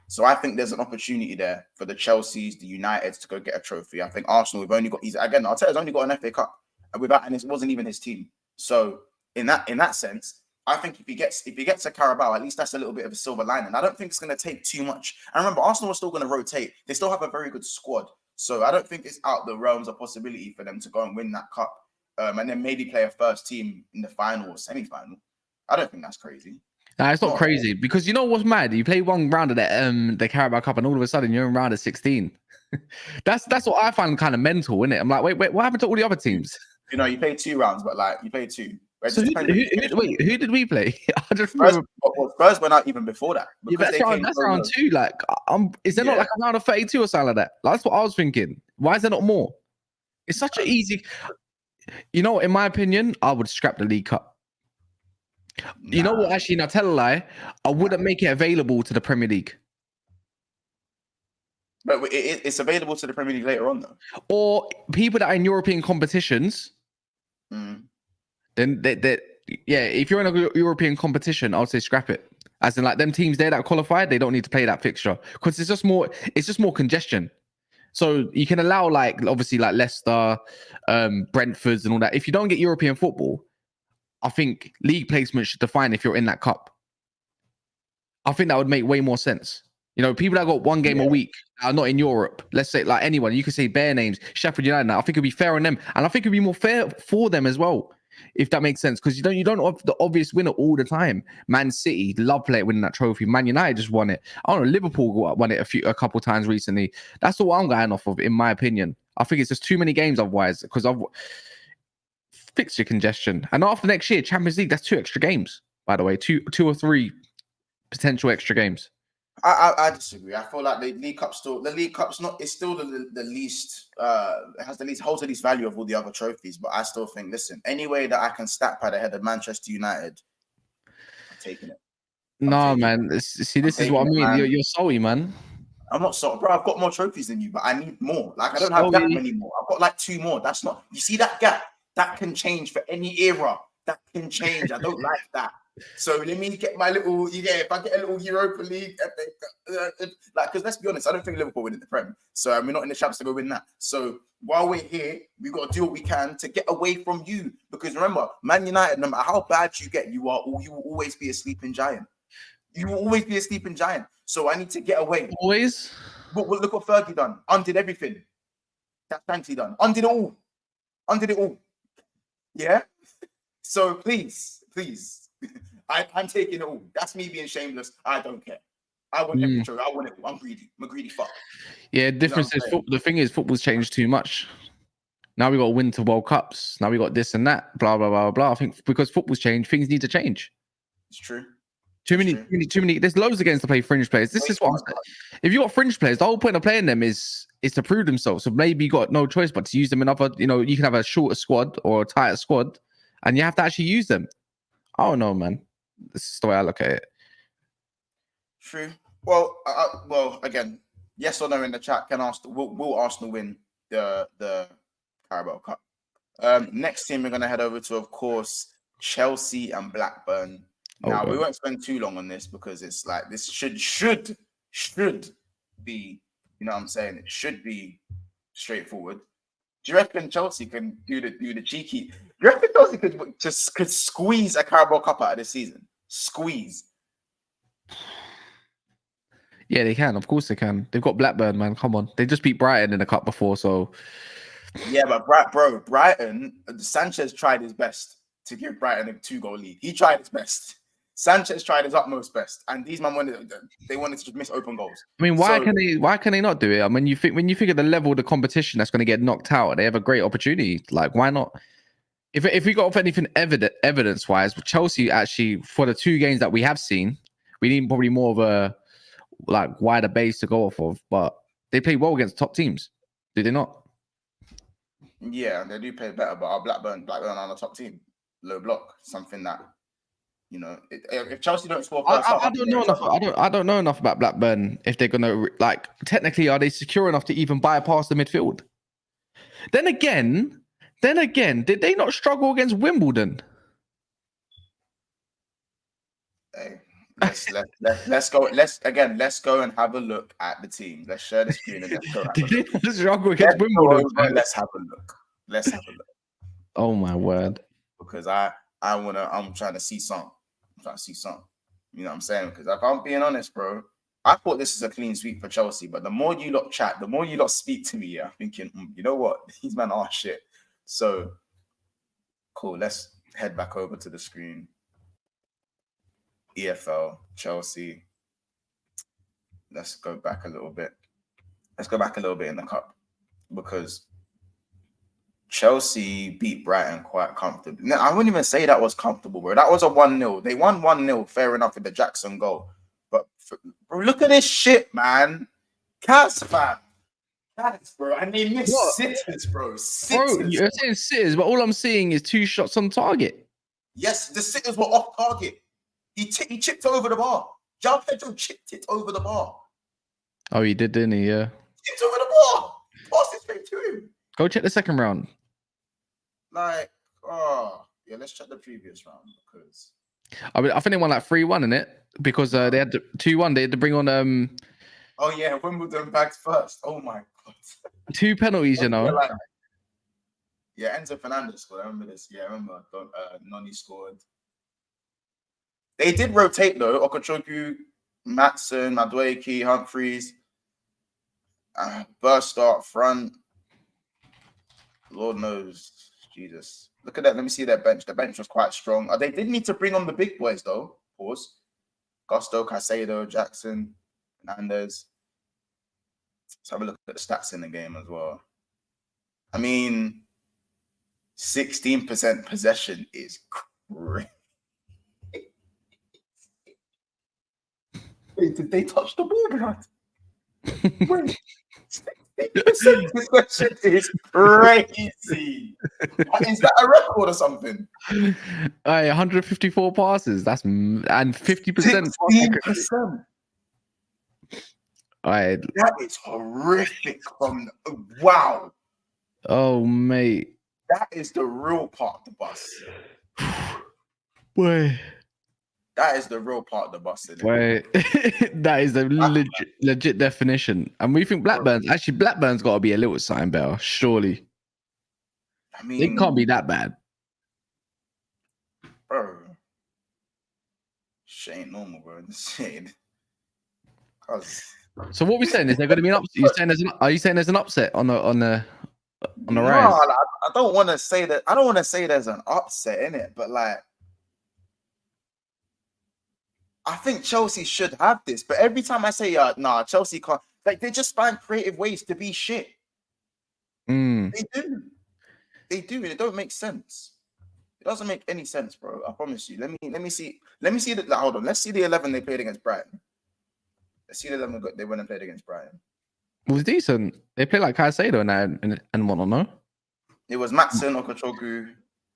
So I think there's an opportunity there for the Chelseas, the Uniteds to go get a trophy. I think Arsenal, Arteta's only got an FA Cup and it wasn't even his team. So in that sense, I think if he gets a Carabao, at least that's a little bit of a silver lining. I don't think it's going to take too much. And remember, Arsenal are still going to rotate. They still have a very good squad. So I don't think it's out the realms of possibility for them to go and win that cup, and then maybe play a first team in the final or semi-final. I don't think that's crazy. Nah, it's not crazy because you know what's mad? You play one round of the Carabao Cup, and all of a sudden you're in round of 16. That's what I find kind of mental, isn't it? I'm like, wait, what happened to all the other teams? You play 2 rounds, but like you play 2. It So just depends on the situation. wait, who did we play? I just Spurs, remember. well, Spurs went out even before that Yeah, because they came that's so round low. 2. Like, is there not Yeah. like a round of 32 or something like that? Like, that's what I was thinking. Why is there not more? It's such an easy. You know, in my opinion, I would scrap the League Cup. You know what? Actually, now tell a lie. I wouldn't make it available to the Premier League. But it's available to the Premier League later on, though. Or people that are in European competitions. Then yeah, if you're in a European competition, I would say scrap it. As in, like, them teams there that qualified, they don't need to play that fixture because it's just more congestion. So you can allow, like, obviously, like Leicester, Brentford's and all that. If you don't get European football, I think league placement should define if you're in that cup. I think that would make way more sense. You know, people that got one game a week are not in Europe. Let's say, like, anyone. You could say bare names, Sheffield United. Now, I think it'd be fair on them, and I think it'd be more fair for them as well, if that makes sense. Because you don't have the obvious winner all the time. Man City love playing winning that trophy. Man United just won it. I don't know. Liverpool won it a couple times recently. That's all I'm going off of, in my opinion. I think it's just too many games otherwise. Because I've fixture congestion, and after next year, Champions League, that's 2 extra games. By the way, two or 3 potential extra games. I disagree. I feel like the League Cup's not. It's still the least. It has the least, holds the least value of all the other trophies. But I still think, listen, any way that I can stack pad ahead of Manchester United, I'm taking it. No, man. See, this is what I mean. You're salty, man. I'm not sorry, bro. I've got more trophies than you, but I need more. Like, I don't have that many more. I've got like 2 more. That's not. You see that gap? That can change for any era. That can change. I don't like that. So let me get my little. If I get a little Europa League, like, because let's be honest, I don't think Liverpool winning the Prem. So we're not in the champs to go win that. So while we're here, we've got to do what we can to get away from you. Because remember, Man United, no matter how bad you get, you will always be a sleeping giant. You will always be a sleeping giant. So I need to get away. Always. But look what Fergie done. Undid everything. That's Banksy done. Undid it all. Undid it all. Yeah. So please. I'm taking it all. That's me being shameless. I don't care. I want every trophy. I want it all. I'm greedy. I'm a greedy fuck. Yeah, difference is the thing is football's changed too much. Now we got Winter World Cups. Now we got this and that. Blah blah blah blah. I think because football's changed, things need to change. It's true. Too many. There's loads of games to play fringe players. This is what I'm saying. If you got fringe players, the whole point of playing them is to prove themselves. So maybe you got no choice but to use them in other. You know, you can have a shorter squad or a tighter squad, and you have to actually use them. I don't know, man. This is the way I look at it. True. Well, again, yes or no in the chat. Will Arsenal win the Carabao Cup? Next team we're going to head over to, of course, Chelsea and Blackburn. Now, we won't spend too long on this because it's like this should be, you know what I'm saying? It should be straightforward. Do you reckon Chelsea can do the cheeky? Do you reckon Chelsea could squeeze a Carabao Cup out of this season? Squeeze. Yeah, they can. Of course they can. They've got Blackburn, man. Come on. They just beat Brighton in the cup before, so. Yeah, but Brighton, Sanchez tried his best to give Brighton a 2-goal lead. He tried his best. Sanchez tried his utmost best, and these men wanted to just miss open goals. I mean, why can they not do it? I mean, when you figure the level of the competition that's going to get knocked out, they have a great opportunity. Like, why not? If we got off anything evidence wise, Chelsea actually, for the 2 games that we have seen, we need probably more of a wider base to go off of. But they play well against top teams, do they not? Yeah, they do play better, but our Blackburn are the top team, low block, something that. You know, if Chelsea don't score first, I don't know enough. I don't know enough about Blackburn. If they're gonna technically, are they secure enough to even bypass the midfield? Then again, did they not struggle against Wimbledon? Hey, let's go. Let's go and have a look at the team. Let's share the screen and let's go. Did they not struggle against Wimbledon? Let's have a look. Let's have a look. Oh my word! Because I'm trying to see something. You know what I'm saying? Because if I'm being honest, bro, I thought this is a clean sweep for Chelsea. But the more you lot chat, the more you lot speak to me, I'm thinking, you know what? These men are shit. So, cool. Let's head back over to the screen. EFL, Chelsea. Let's go back a little bit. In the cup. Because Chelsea beat Brighton quite comfortably. No, I wouldn't even say that was comfortable, bro. That was a 1-0. They won 1-0, fair enough, with the Jackson goal. But bro, look at this shit, man. Cats, fam. Cats, bro. And they miss What? sitters, bro. Bro, Sitters. you're saying sitters, but all I'm seeing is 2 shots on target. Yes, the sitters were off target. He chipped over the bar. João Pedro chipped it over the bar. Oh, he did, didn't he? Yeah. Chipped over the bar. Passed it straight to him. Go check the second round. Like, oh, yeah, let's check the previous round because I mean, I think they won like 3-1 in it because they had 2-1. They had to bring on oh yeah, Wimbledon bags first. Oh my god. 2 penalties, you know. Yeah, Enzo Fernandez scored. I remember this. Yeah, I remember. Noni scored. They did rotate though. Okochoku, Matson, Madueke, Humphreys. Burst start front. Lord knows. Jesus. Look at that. Let me see their bench. The bench was quite strong. They did need to bring on the big boys though. Pause. Gusto, Caicedo, Jackson, Fernandez. Let's have a look at the stats in the game as well. I mean, 16% possession is crazy. Wait, did they touch the ball, blood? Wait, 16% possession is crazy. Is that a record or something? 154 passes. That's and 50%. 16%. Right. That is horrific. Wow. Oh, mate. That is the real part of the bus. Boy. That is the real part of the bus. Wait, that is the legit definition. And we think Blackburn's got to be a little something better, surely. I mean, it can't be that bad, bro. Shit ain't normal, bro. Shit. So what we're saying is they're going to be an upset. Are you saying there's an upset on the rise? I don't want to say that. I don't want to say there's an upset in it, but like, I think Chelsea should have this. But every time I say, nah, Chelsea can't. Like, they just find creative ways to be shit. They do. They do, and it don't make sense. It doesn't make any sense, bro. I promise you. Let me see that. Like, hold on. Let's see the 11 they played against Brighton. Let's see the 11 they went and played against Brighton. It was decent. They played like Caicedo and whatnot, no? It was Matson, Okochoku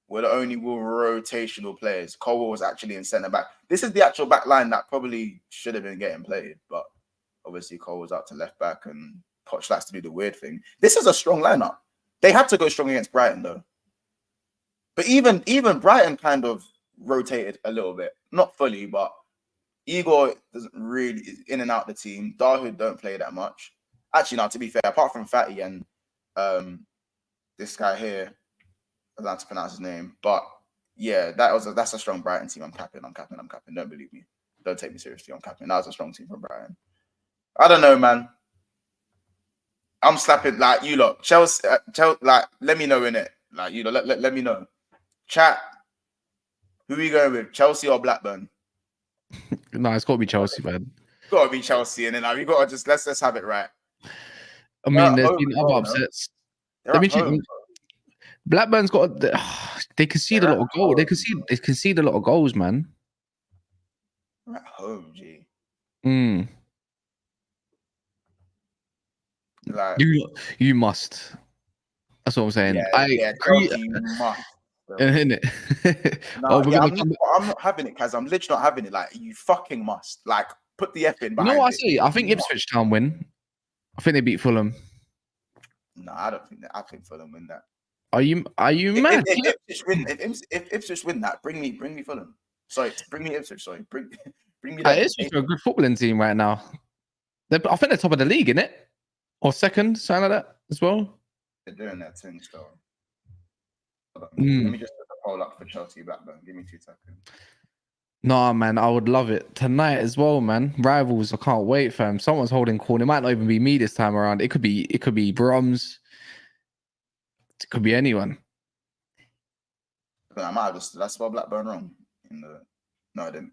were the only rotational players. Cole was actually in centre back. This is the actual back line that probably should have been getting played, but obviously Cole was out to left back and Poch likes to do the weird thing. This is a strong lineup. They had to go strong against Brighton though. But even Brighton kind of rotated a little bit. Not fully, but Igor doesn't really in and out the team. Dahoud don't play that much. Actually, no, to be fair, apart from Fatty and this guy here, I don't know how to pronounce his name. But yeah, that's a strong Brighton team. I'm capping. Don't believe me. Don't take me seriously. I'm capping. That was a strong team from Brighton. I don't know, man. I'm slapping like you lot. Chelsea, like let me know in it. Like you know, let me know. Chat. Who are you going with? Chelsea or Blackburn? No, it's got to be Chelsea, man. It's got to be Chelsea, and then we got to just let's have it right. I mean, there's been other upsets. Let me check. Blackburn's got. They concede a lot of goals. They concede a lot of goals, man. They're at home, G. Like you must. That's what I'm saying. Chelsea must. Isn't it? I'm not having it, Kaz. I'm literally not having it. Like, you fucking must. Like, put the F in behind. You know what I say? I think Ipswich Town win. I think they beat Fulham. No, I don't think that. I think Fulham win that. Are you mad? If Ipswich win that, bring me Fulham. Sorry, bring me Ipswich. Sorry, bring me that. Ipswich are a good footballing team right now. I think they're top of the league, isn't it? Or second, something like that as well. They're doing their thing still. Let me just put the poll up for Chelsea Blackburn. Give me 2 seconds. No, man, I would love it tonight as well, man. Rivals, I can't wait, fam. Someone's holding court. It might not even be me this time around. It could be Broms. It could be anyone. I might have just spelled Blackburn wrong. No, I didn't.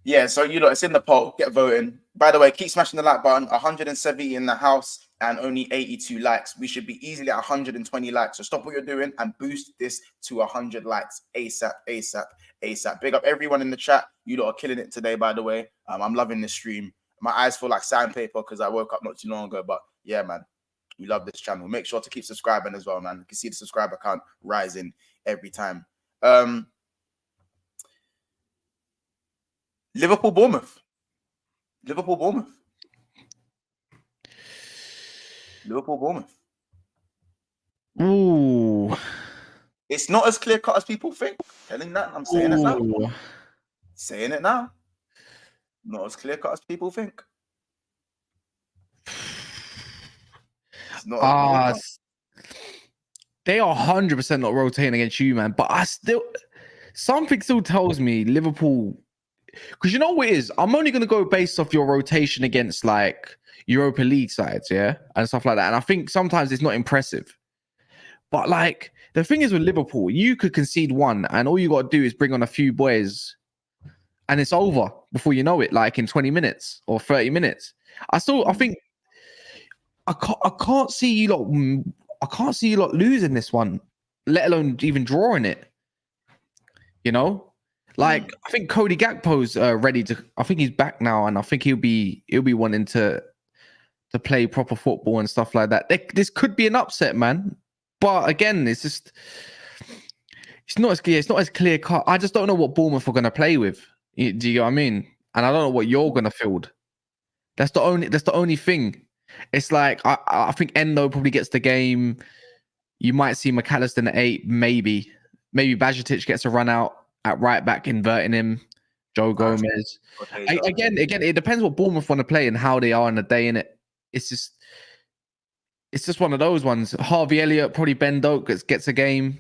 Yeah, so you know, it's in the poll. Get voting. By the way, keep smashing the like button. 170 in the house and only 82 likes. We should be easily at 120 likes. So stop what you're doing and boost this to 100 likes ASAP, ASAP, ASAP. Big up everyone in the chat. You lot are killing it today, by the way. I'm loving this stream. My eyes feel like sandpaper because I woke up not too long ago. But yeah, man, we love this channel. Make sure to keep subscribing as well, man. You can see the subscriber count rising every time. Liverpool, Bournemouth. Liverpool, Bournemouth. Liverpool, Bournemouth. Ooh. It's not as clear cut as people think. Telling that, I'm saying it now. Saying it now. Not as clear cut as people think. It's not they are 100% not rotating against you, man. But something still tells me Liverpool, because you know what it is? I'm only going to go based off your rotation against like Europa League sides, yeah, and stuff like that. And I think sometimes it's not impressive. But like the thing is with Liverpool, you could concede one, and all you got to do is bring on a few boys, and it's over before you know it. Like in 20 minutes or 30 minutes. I think I can't see you lot. I can't see you lot losing this one, let alone even drawing it. You know, like I think Cody Gakpo's ready to. I think he's back now, and I think he'll be wanting to play proper football and stuff like that. This could be an upset, man. But again, it's not as clear cut. I just don't know what Bournemouth are going to play with. Do you know what I mean? And I don't know what you're going to field. That's the only thing. It's like I think Endo probably gets the game. You might see McAllister in the 8, maybe Bajetic gets a run out at right back, inverting him. Joe Gomez. Again, it depends what Bournemouth want to play and how they are in the day. In it, it's just one of those ones. Harvey Elliott, probably Ben Doak gets a game.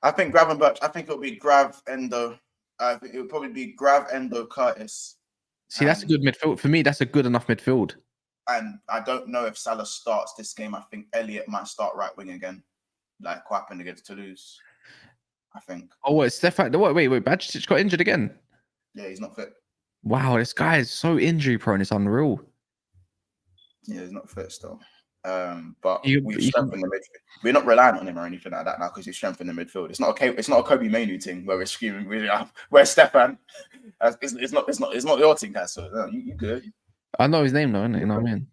I think Gravenberch. I think it'll be Grav, Endo. I think it'll probably be Grav, Endo, Curtis. See, that's a good midfield for me. That's a good enough midfield. And I don't know if Salah starts this game. I think Elliott might start right wing again, like what happened against Toulouse. I think. Oh, what? Stefan? Wait. Bajetic got injured again. Yeah, he's not fit. Wow, this guy is so injury prone. It's unreal. Yeah, he's not fit still. But we've strengthened the midfield. We're not relying on him or anything like that now because he's strengthened the midfield. It's not okay. It's not a Kobe Mainu thing where we're screaming. Where's Stefan? It's not your thing, guys. So no, you good. I know his name though, innit? You know what I mean?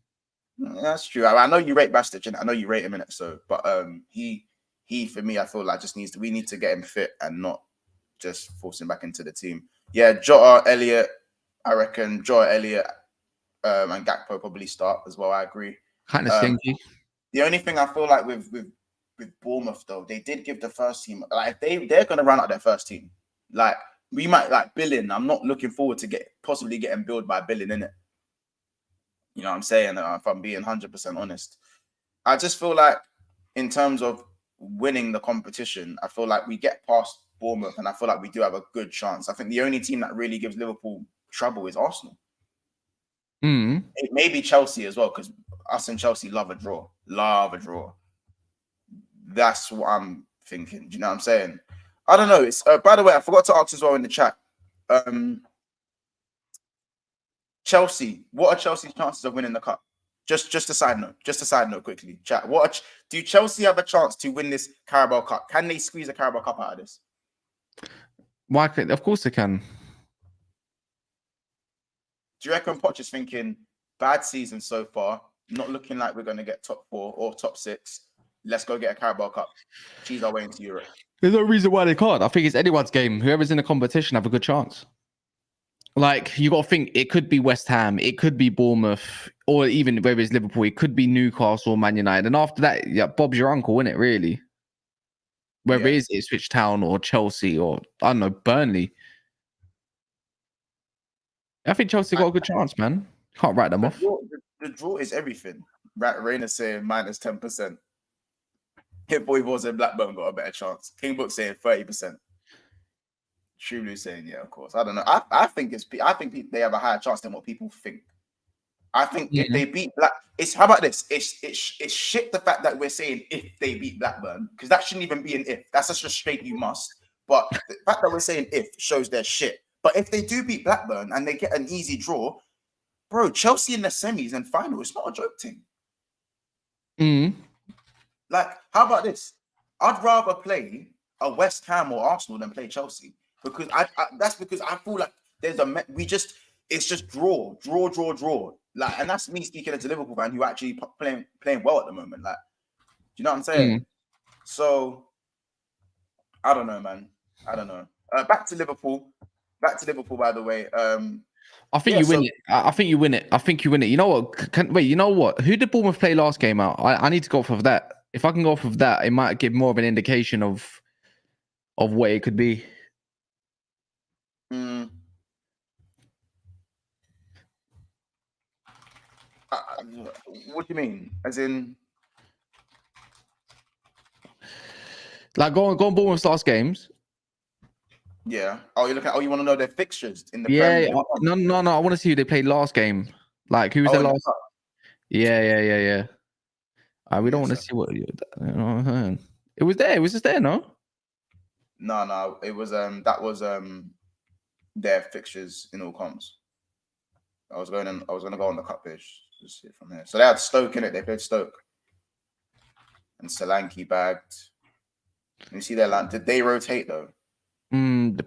That's true. I know you rate Bastich, and I know you rate him in it. So, but he for me, I feel like we need to get him fit and not just force him back into the team. Yeah, Jota, Elliott. I reckon Jota, Elliott, and Gakpo probably start as well. I agree. Kind of stinky. The only thing I feel like with Bournemouth though, they did give the first team like they're gonna run out their first team. Like we might like Billing. I'm not looking forward to possibly getting billed by Billing in it. You know what I'm saying? If I'm being 100% honest, I just feel like in terms of winning the competition, I feel like we get past Bournemouth, and I feel like we do have a good chance. I think the only team that really gives Liverpool trouble is Arsenal. It may be Chelsea as well, because us and Chelsea love a draw. That's what I'm thinking. Do you know what I'm saying? I don't know. It's by the way, I forgot to ask as well in the chat. Chelsea, what are Chelsea's chances of winning the cup? Just a side note quickly. Chat. Do Chelsea have a chance to win this Carabao Cup? Can they squeeze a Carabao Cup out of this? Why? Of course they can. Do you reckon Poch is thinking bad season so far, not looking like we're going to get top 4 or top 6? Let's go get a Carabao Cup. Cheese our way into Europe. There's no reason why they can't. I think it's anyone's game. Whoever's in the competition have a good chance. Like, you got to think, it could be West Ham, it could be Bournemouth, or even whether it's Liverpool, it could be Newcastle or Man United. And after that, yeah, Bob's your uncle, isn't it, really? Whether it is Ipswich Town or Chelsea or, I don't know, Burnley. I think Chelsea got a good chance, man. Can't write them off. The draw is everything. Rainer saying minus 10%. Hit Boy Balls and Blackburn got a better chance. King Book saying 30%. True Blue saying, yeah, of course. I don't know. I think they have a higher chance than what people think. I think if they beat how about this? It's shit the fact that we're saying if they beat Blackburn, because that shouldn't even be an if. That's just a straight you must. But the fact that we're saying if shows their shit. But if they do beat Blackburn and they get an easy draw, bro, Chelsea in the semis and final, it's not a joke thing. Like, how about this? I'd rather play a West Ham or Arsenal than play Chelsea because that's because I feel like it's just draw. Like, and that's me speaking as a Liverpool fan who actually playing well at the moment. Like, do you know what I'm saying? So I don't know, man. I don't know. Back to Liverpool. By the way. I think you win it. I think you win it. I think you win it. You know what? Wait, you know what? Who did Bournemouth play last game out? I need to go off of that. If I can go off of that, it might give more of an indication of what it could be. What do you mean? As in, like go on Bournemouth's last games. Yeah. Oh, you want to know their fixtures in the Premier League? No. I want to see who they played last game. Like who was their last? Yeah. We don't want to see what it was there. It was just there, no? No. It was that was their fixtures in all comps. I was going to go on the cup page to see it from here. So they had Stoke in it. They played Stoke, and Solanke bagged. You see their line. Did they rotate though?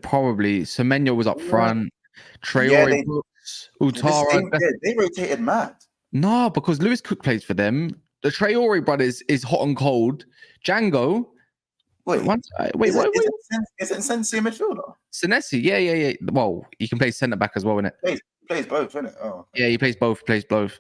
Probably. Semenyo was up front. Traore, Brooks, Utara. They rotated mad. No, because Lewis Cook plays for them. The Traore brothers is hot and cold. Django. Wait. Isn't Sensi a midfielder? Senesi, yeah. Well, he can play centre back as well, innit? He plays both, innit? Oh, okay. Yeah, he plays both. They've got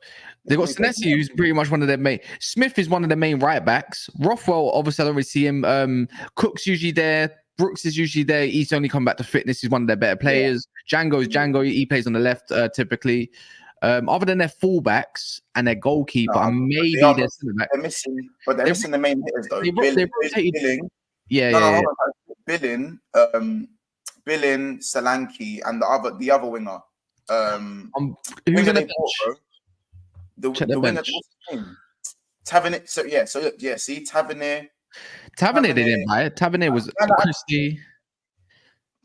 Senesi, who's pretty much one of their main. Smith is one of the main right backs. Rothwell, obviously, I don't really see him. Cook's usually there. Brooks is usually there. He's only come back to fitness. He's one of their better players. Django is Django. He plays on the left typically. Other than their fullbacks and their goalkeeper, and maybe their centre back. They're missing the main hitters though. Billing. Yeah. Billing, Solanke, and the other winger. Who's on the bench? The winger. What's his name? Tavernier. See, Tavernier. Tavernier they didn't buy it. Tavernier was Christie.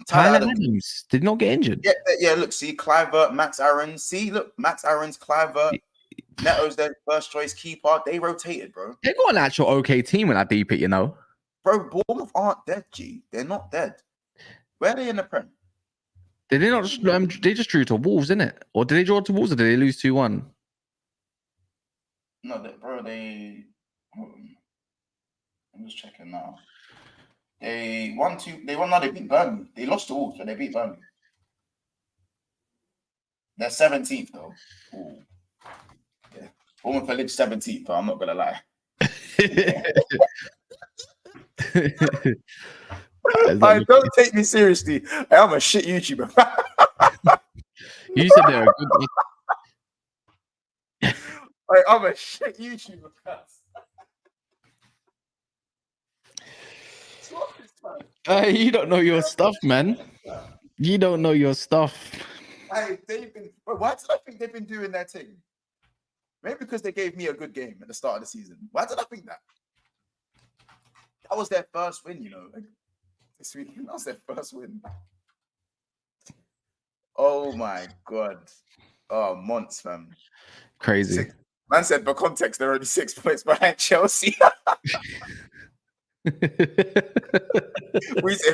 Tyler Adams did not get injured. Yeah. Look, see, Clivert, Max Aarons. See, look, Max Aarons, Clivert. Neto's their first choice keeper. They rotated, bro. They got an actual okay team when I deep it, you know. Bro, Bournemouth aren't dead, G. They're not dead. Where are they in the Prem? Did they not just they just drew to Wolves, innit? Or did they draw to Wolves or did they lose 2-1? No, I'm just checking now. They beat Burnley. They lost to Wolves, but they beat Burnley. They're 17th though. Ooh. Yeah. Bournemouth finished 17th, though, I'm not gonna lie. Don't take me seriously. I'm a shit YouTuber. You said they're a good. I'm a shit YouTuber. You don't know your stuff, man. You don't know your stuff. Why did I think they've been doing their thing? Maybe because they gave me a good game at the start of the season. Why did I think that? That was their first win, you know. This weekend, that was their first win. Oh my god. Oh, months, fam. Crazy. Man said, for context, they're only 6 points behind Chelsea. If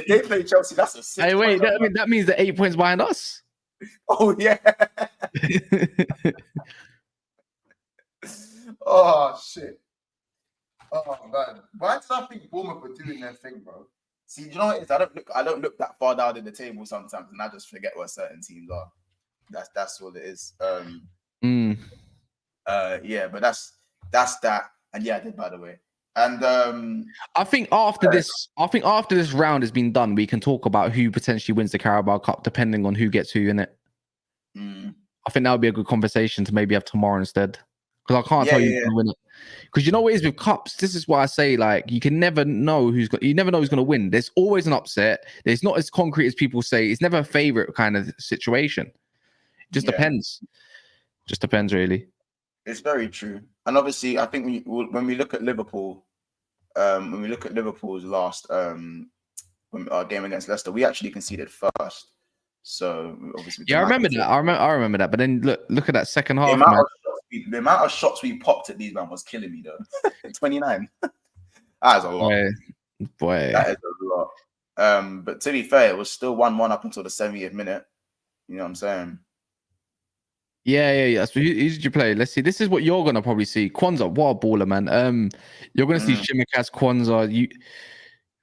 they play Chelsea, that's a 6. Hey, wait, that means they're 8 points behind us. Oh, yeah. Oh, shit. Oh, man. Why did I think Bournemouth were doing their thing, bro? See, you know what it is? I don't look that far down in the table sometimes, and I just forget where certain teams are. That's what it is. Yeah, but that's that. And yeah, I did, by the way. And I think after this round has been done, we can talk about who potentially wins the Carabao Cup, depending on who gets who in it. I think that would be a good conversation to maybe have tomorrow instead. Because I can't tell you who's going to win it. Because you know what it is with cups. This is why I say, like, you never know who's going to win. There's always an upset. It's not as concrete as people say. It's never a favorite kind of situation. It just depends. Just depends, really. It's very true. And obviously, I think when we look at Liverpool, when we look at Liverpool's last game against Leicester, we actually conceded first. So obviously, Yeah, I remember that. I remember that. But then look at that second half, man. The amount of shots we popped at these man was killing me though. 29. That is a lot. Boy. That is a lot. But to be fair, it was still 1-1 up until the 70th minute. You know what I'm saying? Yeah. So who did you play? Let's see. This is what you're gonna probably see. Kwanzaa, what a baller, man. You're gonna see Shimikas, Kwanzaa.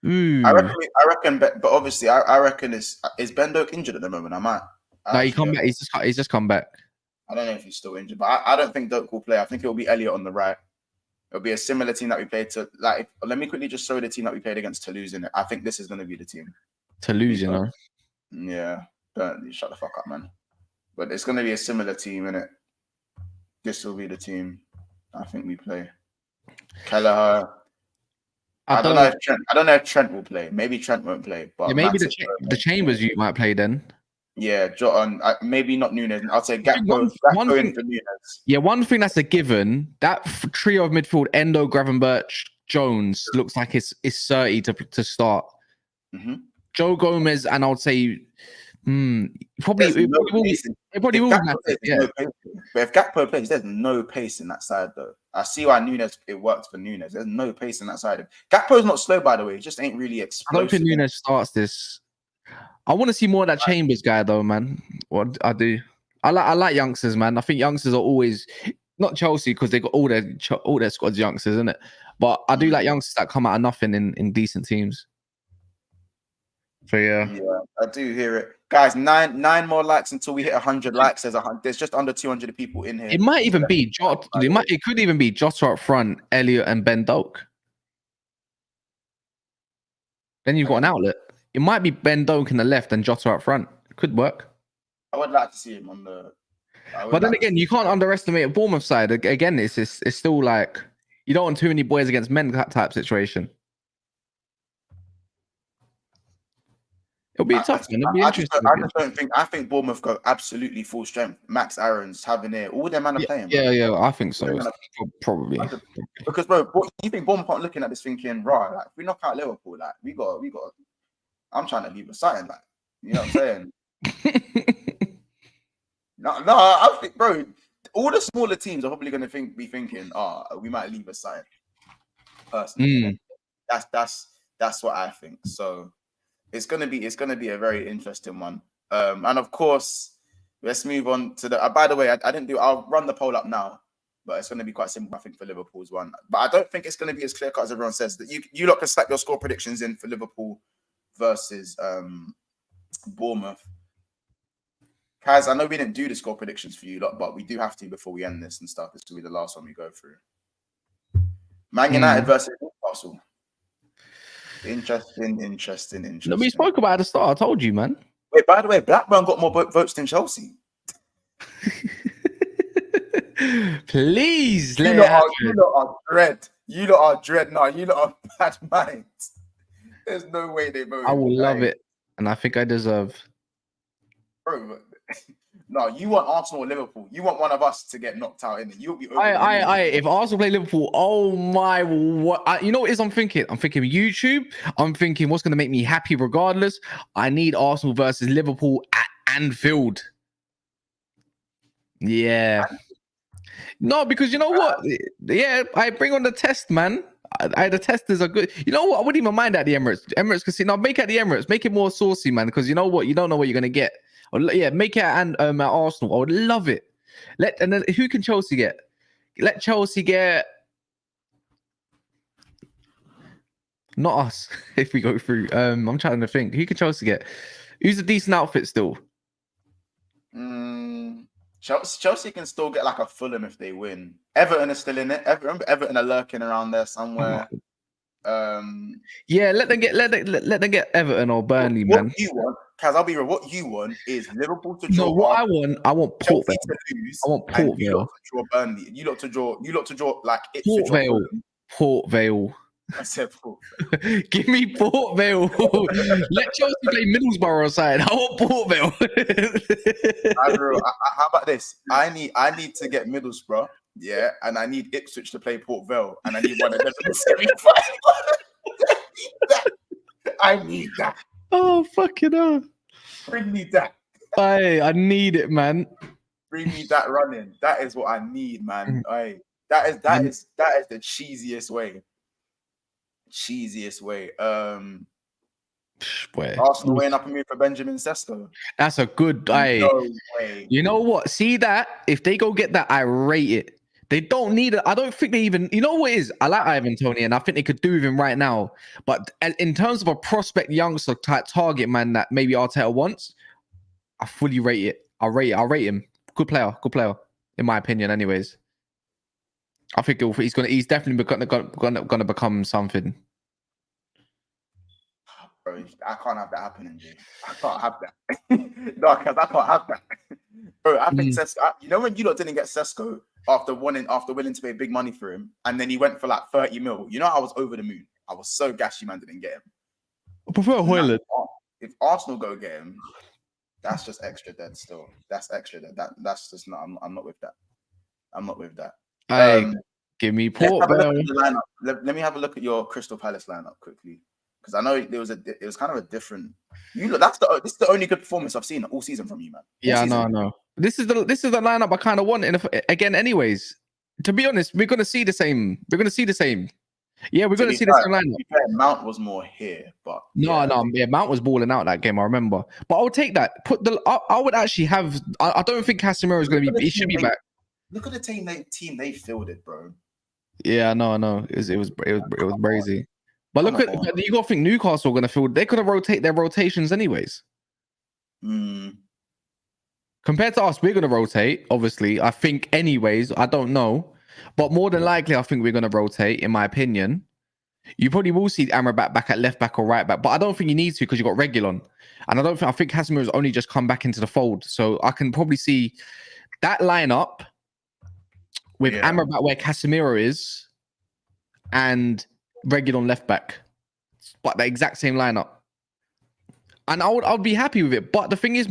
I reckon, but obviously, I reckon is Ben Doak injured at the moment? No, he come back. He's just come back. I don't know if he's still injured, but I don't think Doak will play. I think it will be Elliot on the right. It'll be a similar team that we played to. Like, let me quickly just show the team that we played against Toulouse in it. I think this is going to be the team. Toulouse, you know? Yeah. Don't shut the fuck up, man. But it's going to be a similar team, innit? This will be the team I think we play. Kelleher. I don't know if Trent will play. Maybe Trent won't play. But yeah, maybe the Chambers you might play then. Yeah, maybe not Nunes. I'll say Gakpo in for Nunes. Yeah, one thing that's a given, that trio of midfield, Endo, Gravenberch, Jones, looks like it's 30 to start. Mm-hmm. Joe Gomez, and I would say probably will be. Yeah. But if Gakpo plays, there's no pace in that side though. I see why it works for Nunes. There's no pace in that side. Gakpo's not slow, by the way. He just ain't really explosive. I don't think Nunes starts this. I want to see more of that Chambers guy though, man. What I do. I like youngsters, man. I think youngsters are always not Chelsea because they got all their squads youngsters, isn't it? But I do like youngsters that come out of nothing in decent teams. So yeah, I do hear it, guys. 9 more likes until we hit 100 likes. There's just under 200 people in here. It might even be Jota. It could even be Jota up front, Elliot and Ben Doak. Then you've got an outlet. It might be Ben Doak in the left and Jota up front. It could work. I would like to see him on the. But then again, you can't underestimate a Bournemouth side. Again, it's still like you don't want too many boys against men type situation. It'll be tough, man. It'll be interesting. I just don't think. I think Bournemouth go absolutely full strength. Max Aaron's having it. All their man are playing. Yeah. I think so. Probably. Because, bro, you think Bournemouth aren't looking at this thinking, right? Like, if we knock out Liverpool, like we got. I'm trying to leave a sign, like, you know what I'm saying? No, I think, bro, all the smaller teams are probably going to be thinking, we might leave a sign. Personally, that's what I think. So it's gonna be a very interesting one. And of course, let's move on to the. By the way, I'll run the poll up now, but it's going to be quite simple, I think, for Liverpool's one. But I don't think it's going to be as clear cut as everyone says. That you lot can slap your score predictions in for Liverpool versus Bournemouth. Kaz, I know we didn't do the score predictions for you lot, but we do have to before we end this and stuff. This will be the last one we go through. Man United versus Newcastle. Interesting. No, we spoke about it at the start. I told you, man. Wait, by the way, Blackburn got more votes than Chelsea. Please, you lot are dread. You lot are dread. No, you lot are bad minds. There's no way they vote. I will love it, and I think I deserve. Bro, no, you want Arsenal or Liverpool. You want one of us to get knocked out in it. You'll be. If Arsenal play Liverpool, oh my, what? You know what it is? I'm thinking YouTube. I'm thinking what's going to make me happy regardless. I need Arsenal versus Liverpool at Anfield. Yeah. No, because you know what? Yeah, I bring on the test, man. The testers are good. You know what? I wouldn't even mind at the Emirates Casino. Make it at the Emirates. Make it more saucy, man. Because you know what? You don't know what you're gonna get. Yeah, make it at Arsenal. I would love it. And then who can Chelsea get? Let Chelsea get. Not us. If we go through, I'm trying to think. Who can Chelsea get? Who's a decent outfit still? Chelsea can still get like a Fulham if they win. Everton is still in it. Everton are lurking around there somewhere. Yeah, let them get Everton or Burnley, man. What you want, Kaz, I'll be real. What you want is Liverpool to draw. No, what I want Port Vale. I want Port Vale. Draw Burnley. You lot to draw like Ipswich. Port Vale. I said Port Vale. Give me Port Vale. Let Chelsea play Middlesbrough side. I want Port Vale. How about this? I need to get Middlesbrough, yeah, and I need Ipswich to play Port Vale, and I need one of them in the semi-final. I need that. Oh, fucking hell. Bring me that. Hey, I need it, man. Bring me that running. That is what I need, man. Hey, that is the cheesiest way. Cheesiest way. Boy, Arsenal weighing up a move for Benjamin Sesko. that's a good. No way. You know what? See that? If they go get that, I rate it. They don't need it. I don't think they even. You know what it is? I like Ivan Toney, and I think they could do with him right now. But in terms of a prospect youngster type target man that maybe Arteta wants, I fully rate it. I'll rate him. Good player. Good player. In my opinion, anyways. I think he's definitely gonna become something. Bro, I can't have that happening, Jay. I can't have that. No, because I can't have that. Bro, I think Sesko. You know when you lot didn't get Sesko after willing to pay big money for him, and then he went for like 30 mil. You know, I was over the moon. I was so gassy, man, didn't get him. I prefer Højlund. If Arsenal go get him, that's just extra dead. Still, that's extra dead. That's just not. I'm not with that. I'm not with that. Give me Port. Let me have a look at your Crystal Palace lineup quickly, because I know it was kind of a different. This is the only good performance I've seen all season from you, man. Yeah, no. This is the lineup I kind of want. Again, anyways, to be honest, we're gonna see the same. Yeah, we're gonna see the same lineup. Mount was more here, but Mount was balling out that game. I remember, but I'll take that. I would actually have. I don't think Casemiro is gonna be. He should be back. Look at the team they fielded, bro. Yeah, no. It was crazy. But look at you got to think Newcastle are going to field. They could have rotate their rotations anyways. Compared to us, we're going to rotate. Obviously, I think anyways. I don't know, but more than likely, I think we're going to rotate. In my opinion, you probably will see Amrabat back at left back or right back, but I don't think you need to because you got Reguilon, and I think Casemiro's only just come back into the fold, so I can probably see that lineup with Amrabat where Casemiro is, and Reguilon left back, but the exact same lineup, and I would be happy with it. But the thing is,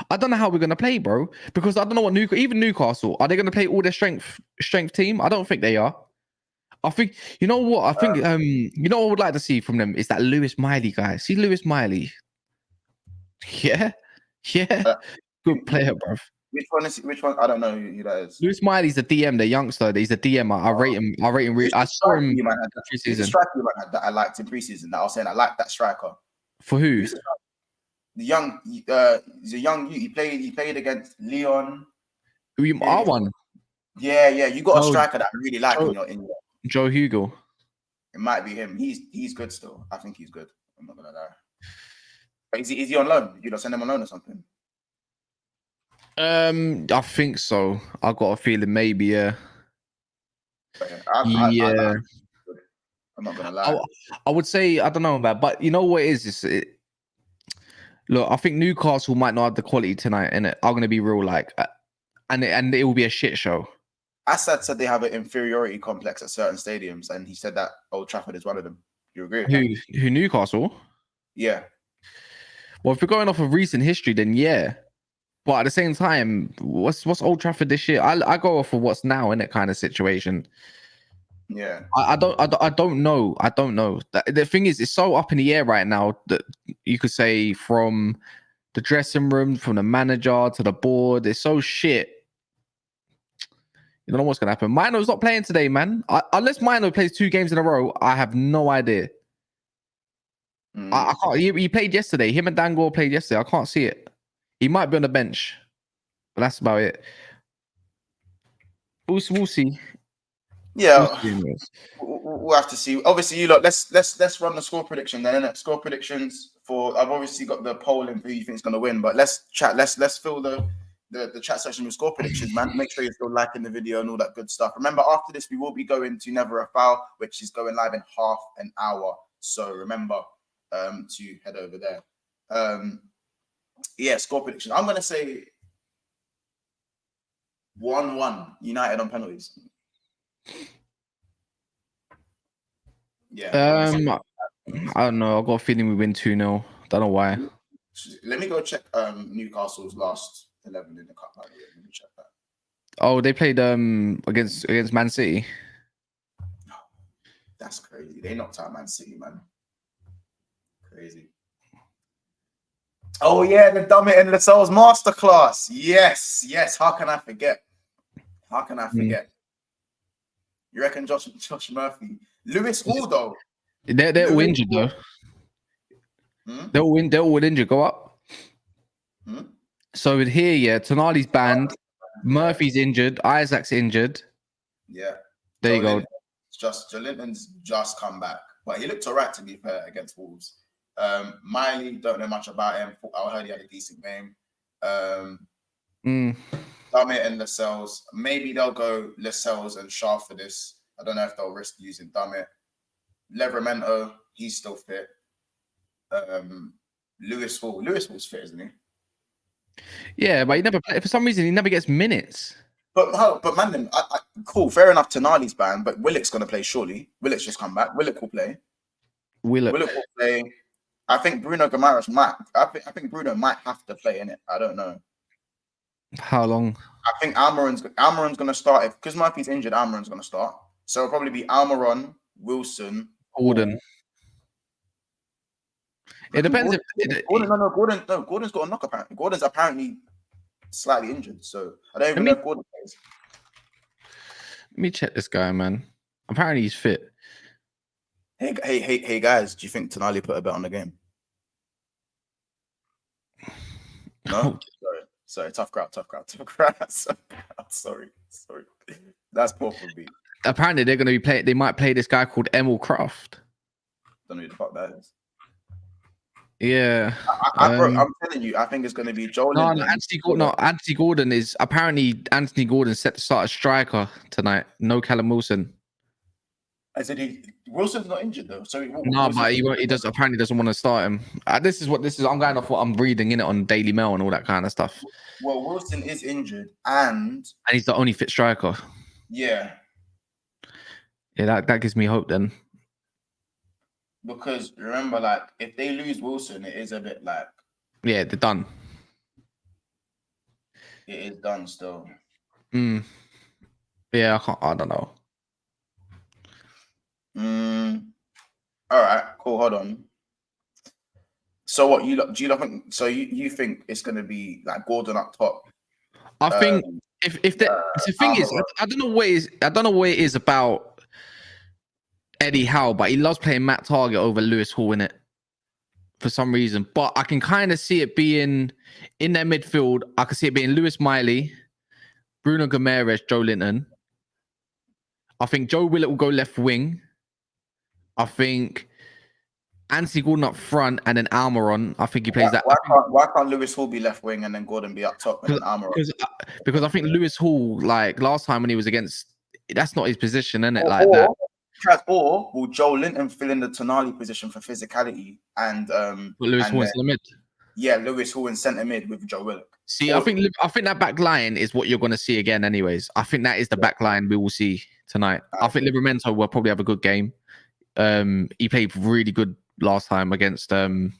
I don't know how we're gonna play, bro, because I don't know what Newcastle are they gonna play all their strength team? I don't think they are. I think you know what I think. You know what I would like to see from them is that Lewis Miley guy. See Lewis Miley, yeah, good player, bro. Which one? I don't know who that is. Lewis Miley's the DM, the youngster. He's the DM. I rate him. I saw him preseason. The striker you had that I liked in preseason. That I was saying I liked that striker. For who? The young. He played against Leon. R1. Yeah. You got a striker that I really like in your. Joe Hugo. It might be him. He's good still. I think he's good. I'm not gonna lie. But is he on loan? You don't send him on loan or something? I think so. I got a feeling maybe, yeah. I'm not gonna lie. I would say I don't know about, but you know what it is? Look, I think Newcastle might not have the quality tonight, and I'm gonna be real, and it will be a shit show. Assad said they have an inferiority complex at certain stadiums, and he said that Old Trafford is one of them. You agree with that? Who Newcastle? Yeah. Well, if we're going off of recent history, then yeah. But at the same time, what's Old Trafford this year? I go off of what's now in that kind of situation. Yeah. I don't know. The thing is, it's so up in the air right now that you could say from the dressing room, from the manager to the board, it's so shit. You don't know what's gonna happen. Mino's not playing today, man. Unless Mino plays 2 games in a row, I have no idea. I can't. He played yesterday. Him and Dangor played yesterday. I can't see it. He might be on the bench, but that's about it. We'll see. Yeah, we'll have to see. Obviously, you lot. Let's run the score prediction then. Innit? Score predictions for. I've obviously got the poll in who you think is going to win, but let's chat. Let's fill the chat section with score predictions, man. Make sure you're still liking the video and all that good stuff. Remember, after this, we will be going to Never a Foul, which is going live in half an hour. So remember to head over there. Yeah, score prediction. I'm gonna say 1-1 United on penalties. Yeah. I don't know. I got a feeling we win 2-0. Don't know why. Let me go check Newcastle's last 11 in the cup. Let me check that. Oh, they played against Man City. That's crazy. They knocked out Man City, man. Crazy. Oh yeah, the Dummett and Lascelles masterclass. Yes, yes. How can I forget? How can I forget? You reckon Josh Murphy, Lewis Hall though? They're all injured though. They're all injured. Go up. So in here, yeah, Tonali's banned. Murphy's injured. Isaac's injured. Yeah. There you go. Joelinton's just come back, but he looked alright to be fair against Wolves. Miley, don't know much about him. I heard he had a decent game. Dummett and Lascelles. Maybe they'll go Lascelles and Shaw for this. I don't know if they'll risk using Dummett. Livramento, he's still fit. Lewis Hall's fit, isn't he? Yeah, but he never play, for some reason he never gets minutes. But man, cool, fair enough. Tonali's banned, but Willock's gonna play surely. Willock's just come back. Willock will play. Willock will play. I think Bruno Guimaraes might. I think Bruno might have to play in it. I don't know. How long? I think Almiron's gonna start because Murphy's injured. Almiron's gonna start, so it'll probably be Almiron, Wilson, Gordon. It depends. Gordon's got a knock. Apparently, Gordon's apparently slightly injured, so I don't even know if Gordon plays. Let me check this guy, man. Apparently he's fit. Hey, guys! Do you think Tonali put a bet on the game? No, sorry. Tough crowd. Sorry. That's poor for me. Apparently they're going to be playing. They might play this guy called Emil Kraft. Don't know who the fuck that is. Yeah, I'm telling you, I think it's going to be Joel. No, Anthony Gordon is apparently Anthony Gordon set to start a striker tonight. No Callum Wilson. I said Wilson's not injured though, so but he does apparently doesn't want to start him. This is. I'm going off what I'm reading in it on Daily Mail and all that kind of stuff. Well, Wilson is injured, and he's the only fit striker. Yeah, that gives me hope then. Because remember, like, if they lose Wilson, it is a bit like... Yeah, they're done. It is done still. Yeah, I don't know. All right, cool. Hold on. So what, you think it's going to be like Gordon up top? I think if the thing is, I don't know what it is about Eddie Howe, but he loves playing Matt Target over Lewis Hall in it for some reason. But I can kind of see it being in their midfield. I can see it being Lewis Miley, Bruno Guimaraes, Joelinton. I think Joe Willett will go left wing. I think Anthony Gordon up front and then Almiron. I think he plays that. Why can't Lewis Hall be left wing and then Gordon be up top and then Almiron? Because I think Lewis Hall, like last time when he was against, that's not his position, isn't it? Like that. Or will Joelinton fill in the Tonali position for physicality and Lewis Hall in centre mid? Yeah, Lewis Hall in centre mid with Joe Willock. See, I think that back line is what you're going to see again. Anyways, I think that is the back line we will see tonight. I think Livramento will probably have a good game. He played really good last time against Man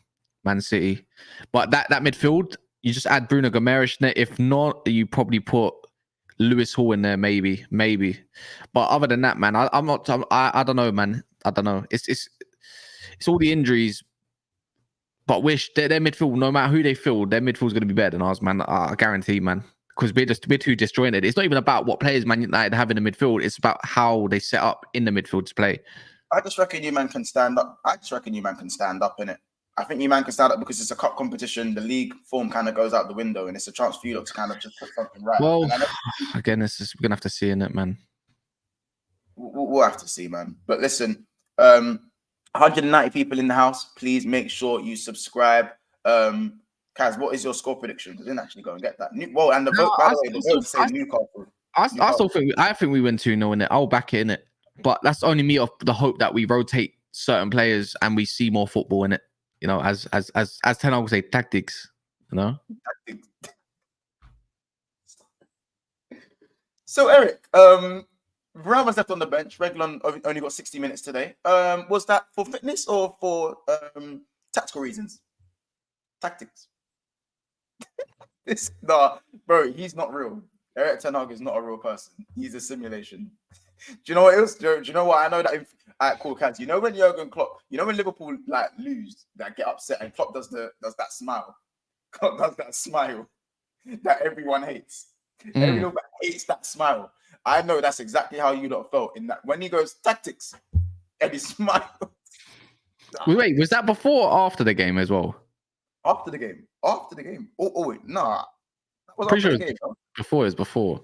City, but that midfield, you just add Bruno Guimaraes in it. If not, you probably put Lewis Hall in there, maybe. But other than that, man, I don't know, man. I don't know. It's all the injuries. But their midfield, no matter who they field, their midfield's going to be better than ours, man. I guarantee, man. Because we're too disjointed. It's not even about what players Man United have in the midfield. It's about how they set up in the midfield to play. I just reckon you man can stand up. In it. I think you man can stand up because it's a cup competition. The league form kind of goes out the window, and it's a chance for you lot to kind of just put something right. Well, again, we're gonna have to see in it, man. We'll have to see, man. But listen, 190 people in the house. Please make sure you subscribe. Kaz, what is your score prediction? I didn't actually go and get that. Well, and the vote, by the way, the vote say Newcastle. I think we win 2-0 in it. I'll back it in it. But that's only me off the hope that we rotate certain players and we see more football in it. You know, as Ten Hag would say, tactics. You know. Tactics. So Erik, Rama's left on the bench. Reguilon only got 60 minutes today. Was that for fitness or for tactical reasons? Tactics. Bro, he's not real. Erik Ten Hag is not a real person. He's a simulation. Do you know what else? Do you know what? I know that. Alright, cool, Kaz. You know when Jurgen Klopp, when Liverpool like lose, that get upset, and Klopp does that smile. does that smile that everyone hates. Everyone hates that smile. I know that's exactly how you lot felt in that when he goes tactics and he smiles. Wait, was that before or after the game as well? After the game. Oh wait, nah. That was Pretty after sure the game. Bro. Before it was before.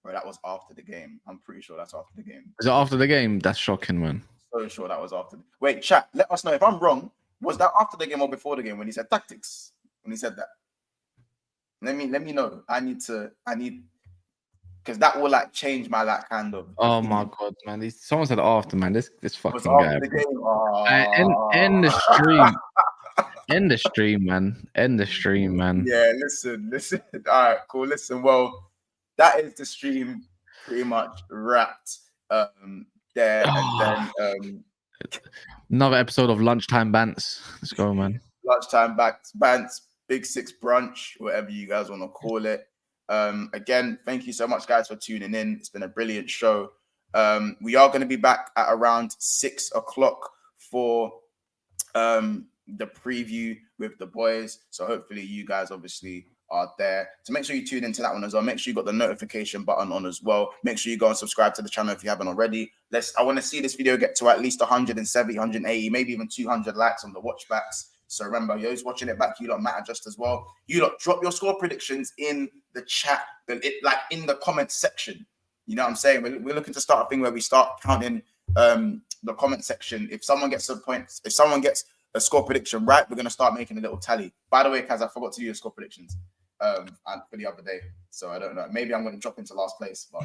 Bro, that was after the game. I'm pretty sure that's after the game. Is it after the game? That's shocking, man. So sure that was after. Wait, chat. Let us know if I'm wrong. Was that after the game or before the game when he said tactics? When he said that. Let me know. I need because that will like change my like kind of. Oh opinion. my god, man! Someone said after, man. This fucking guy. After the game. End the stream. End the stream, man. End the stream, man. Yeah, listen. All right, cool. Listen, well, that is the stream pretty much wrapped there, and then another episode of Lunchtime Bants. Let's go, man. Lunchtime Bants, Big Six Brunch, whatever you guys want to call it. Again, thank you so much, guys, for tuning in. It's been a brilliant show. We are going to be back at around 6 o'clock for the preview with the boys. So hopefully you guys obviously are there. So make sure you tune into that one as well. Make sure you got the notification button on as well. Make sure you go and subscribe to the channel if you haven't already. I want to see this video get to at least 170, 180, maybe even 200 likes on the watchbacks. So remember, those watching it back, you lot matter just as well. You lot drop your score predictions in the chat, like in the comment section. You know what I'm saying? We're looking to start a thing where we start counting the comment section. If someone gets a point, if someone gets a score prediction right, we're going to start making a little tally. By the way, Kaz, I forgot to do your score predictions and for the other day. So I don't know. Maybe I'm going to drop into last place, but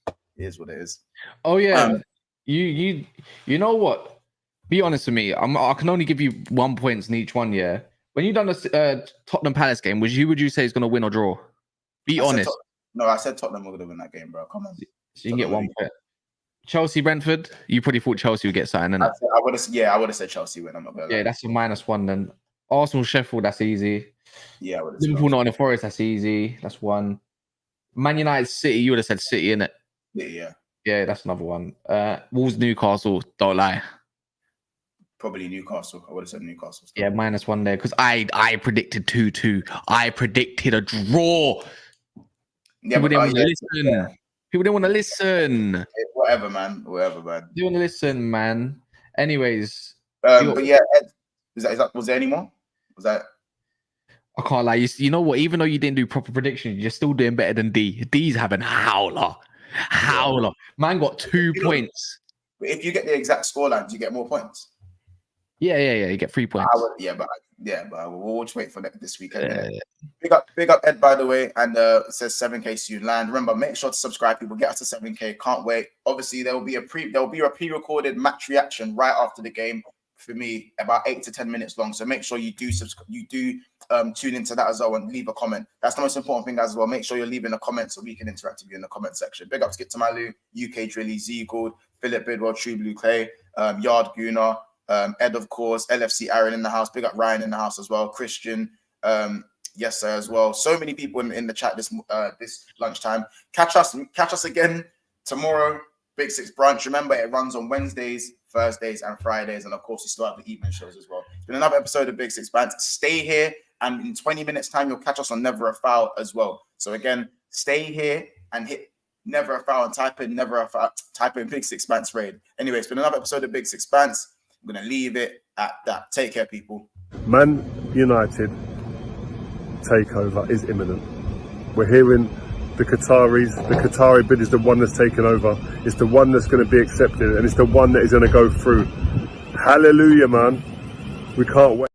it is what it is. Oh, yeah. You know what? Be honest with me. I can only give you 1 point in each one, yeah? When you done the Tottenham Palace game, who would you say is going to win or draw? Be honest. I said Tottenham were going to win that game, bro. Come on. So you can get 1 point. Chelsea Brentford, you probably thought Chelsea would get something, innit? I would have said Chelsea win. I'm not gonna lie. Yeah, that's a -1 then. Arsenal Sheffield, that's easy. Yeah, I would have Liverpool Nottingham Forest, that's easy. That's one. Man United City, you would have said City, innit? Yeah. Yeah, that's another one. Wolves Newcastle, don't lie. Probably Newcastle. I would have said Newcastle. Still. Yeah, -1 there because I predicted 2-2. I predicted a draw. Yeah, People didn't want to listen. Yeah. People didn't want to listen. Whatever, man. Whatever, man. You want to listen, man. Anyways. But yeah, Ed, was there any more? Was that? I can't lie. You know what? Even though you didn't do proper predictions, you're still doing better than D. D's having howler. Yeah. Man got 2 points. If you get the exact scoreline, do you get more points? Yeah. You get 3 points. But we'll just wait for this weekend. Yeah. Big up Ed, by the way, and it says 7K soon land. Remember, make sure to subscribe, people. Get us to 7K. Can't wait. Obviously, there will be a pre-recorded match reaction right after the game for me, about 8 to 10 minutes long. So make sure you do tune into that as well and leave a comment. That's the most important thing as well. Make sure you're leaving a comment so we can interact with you in the comment section. Big up Skip to Malu, UK Drilly, Z Gold, Philip Bidwell, True Blue Clay, Yard Guna, Ed, of course, LFC Aaron in the house. Big up Ryan in the house as well. Christian, yes sir, as well. So many people in the chat this lunchtime. Catch us again tomorrow. Big Six Brunch. Remember, it runs on Wednesdays, Thursdays, and Fridays, and of course, we still have the evening shows as well. It's been another episode of Big Six Bants. Stay here, and in 20 minutes' time, you'll catch us on Never a Foul as well. So again, stay here and hit Never a Foul and type in Never a Foul. Type in Big Six Bants raid. Anyway, it's been another episode of Big Six Bants. I'm gonna leave it at that. Take care, people. Man United takeover is imminent. We're hearing the Qatari bid is the one that's taken over. It's the one that's going to be accepted, and it's the one that is going to go through. Hallelujah, man. We can't wait.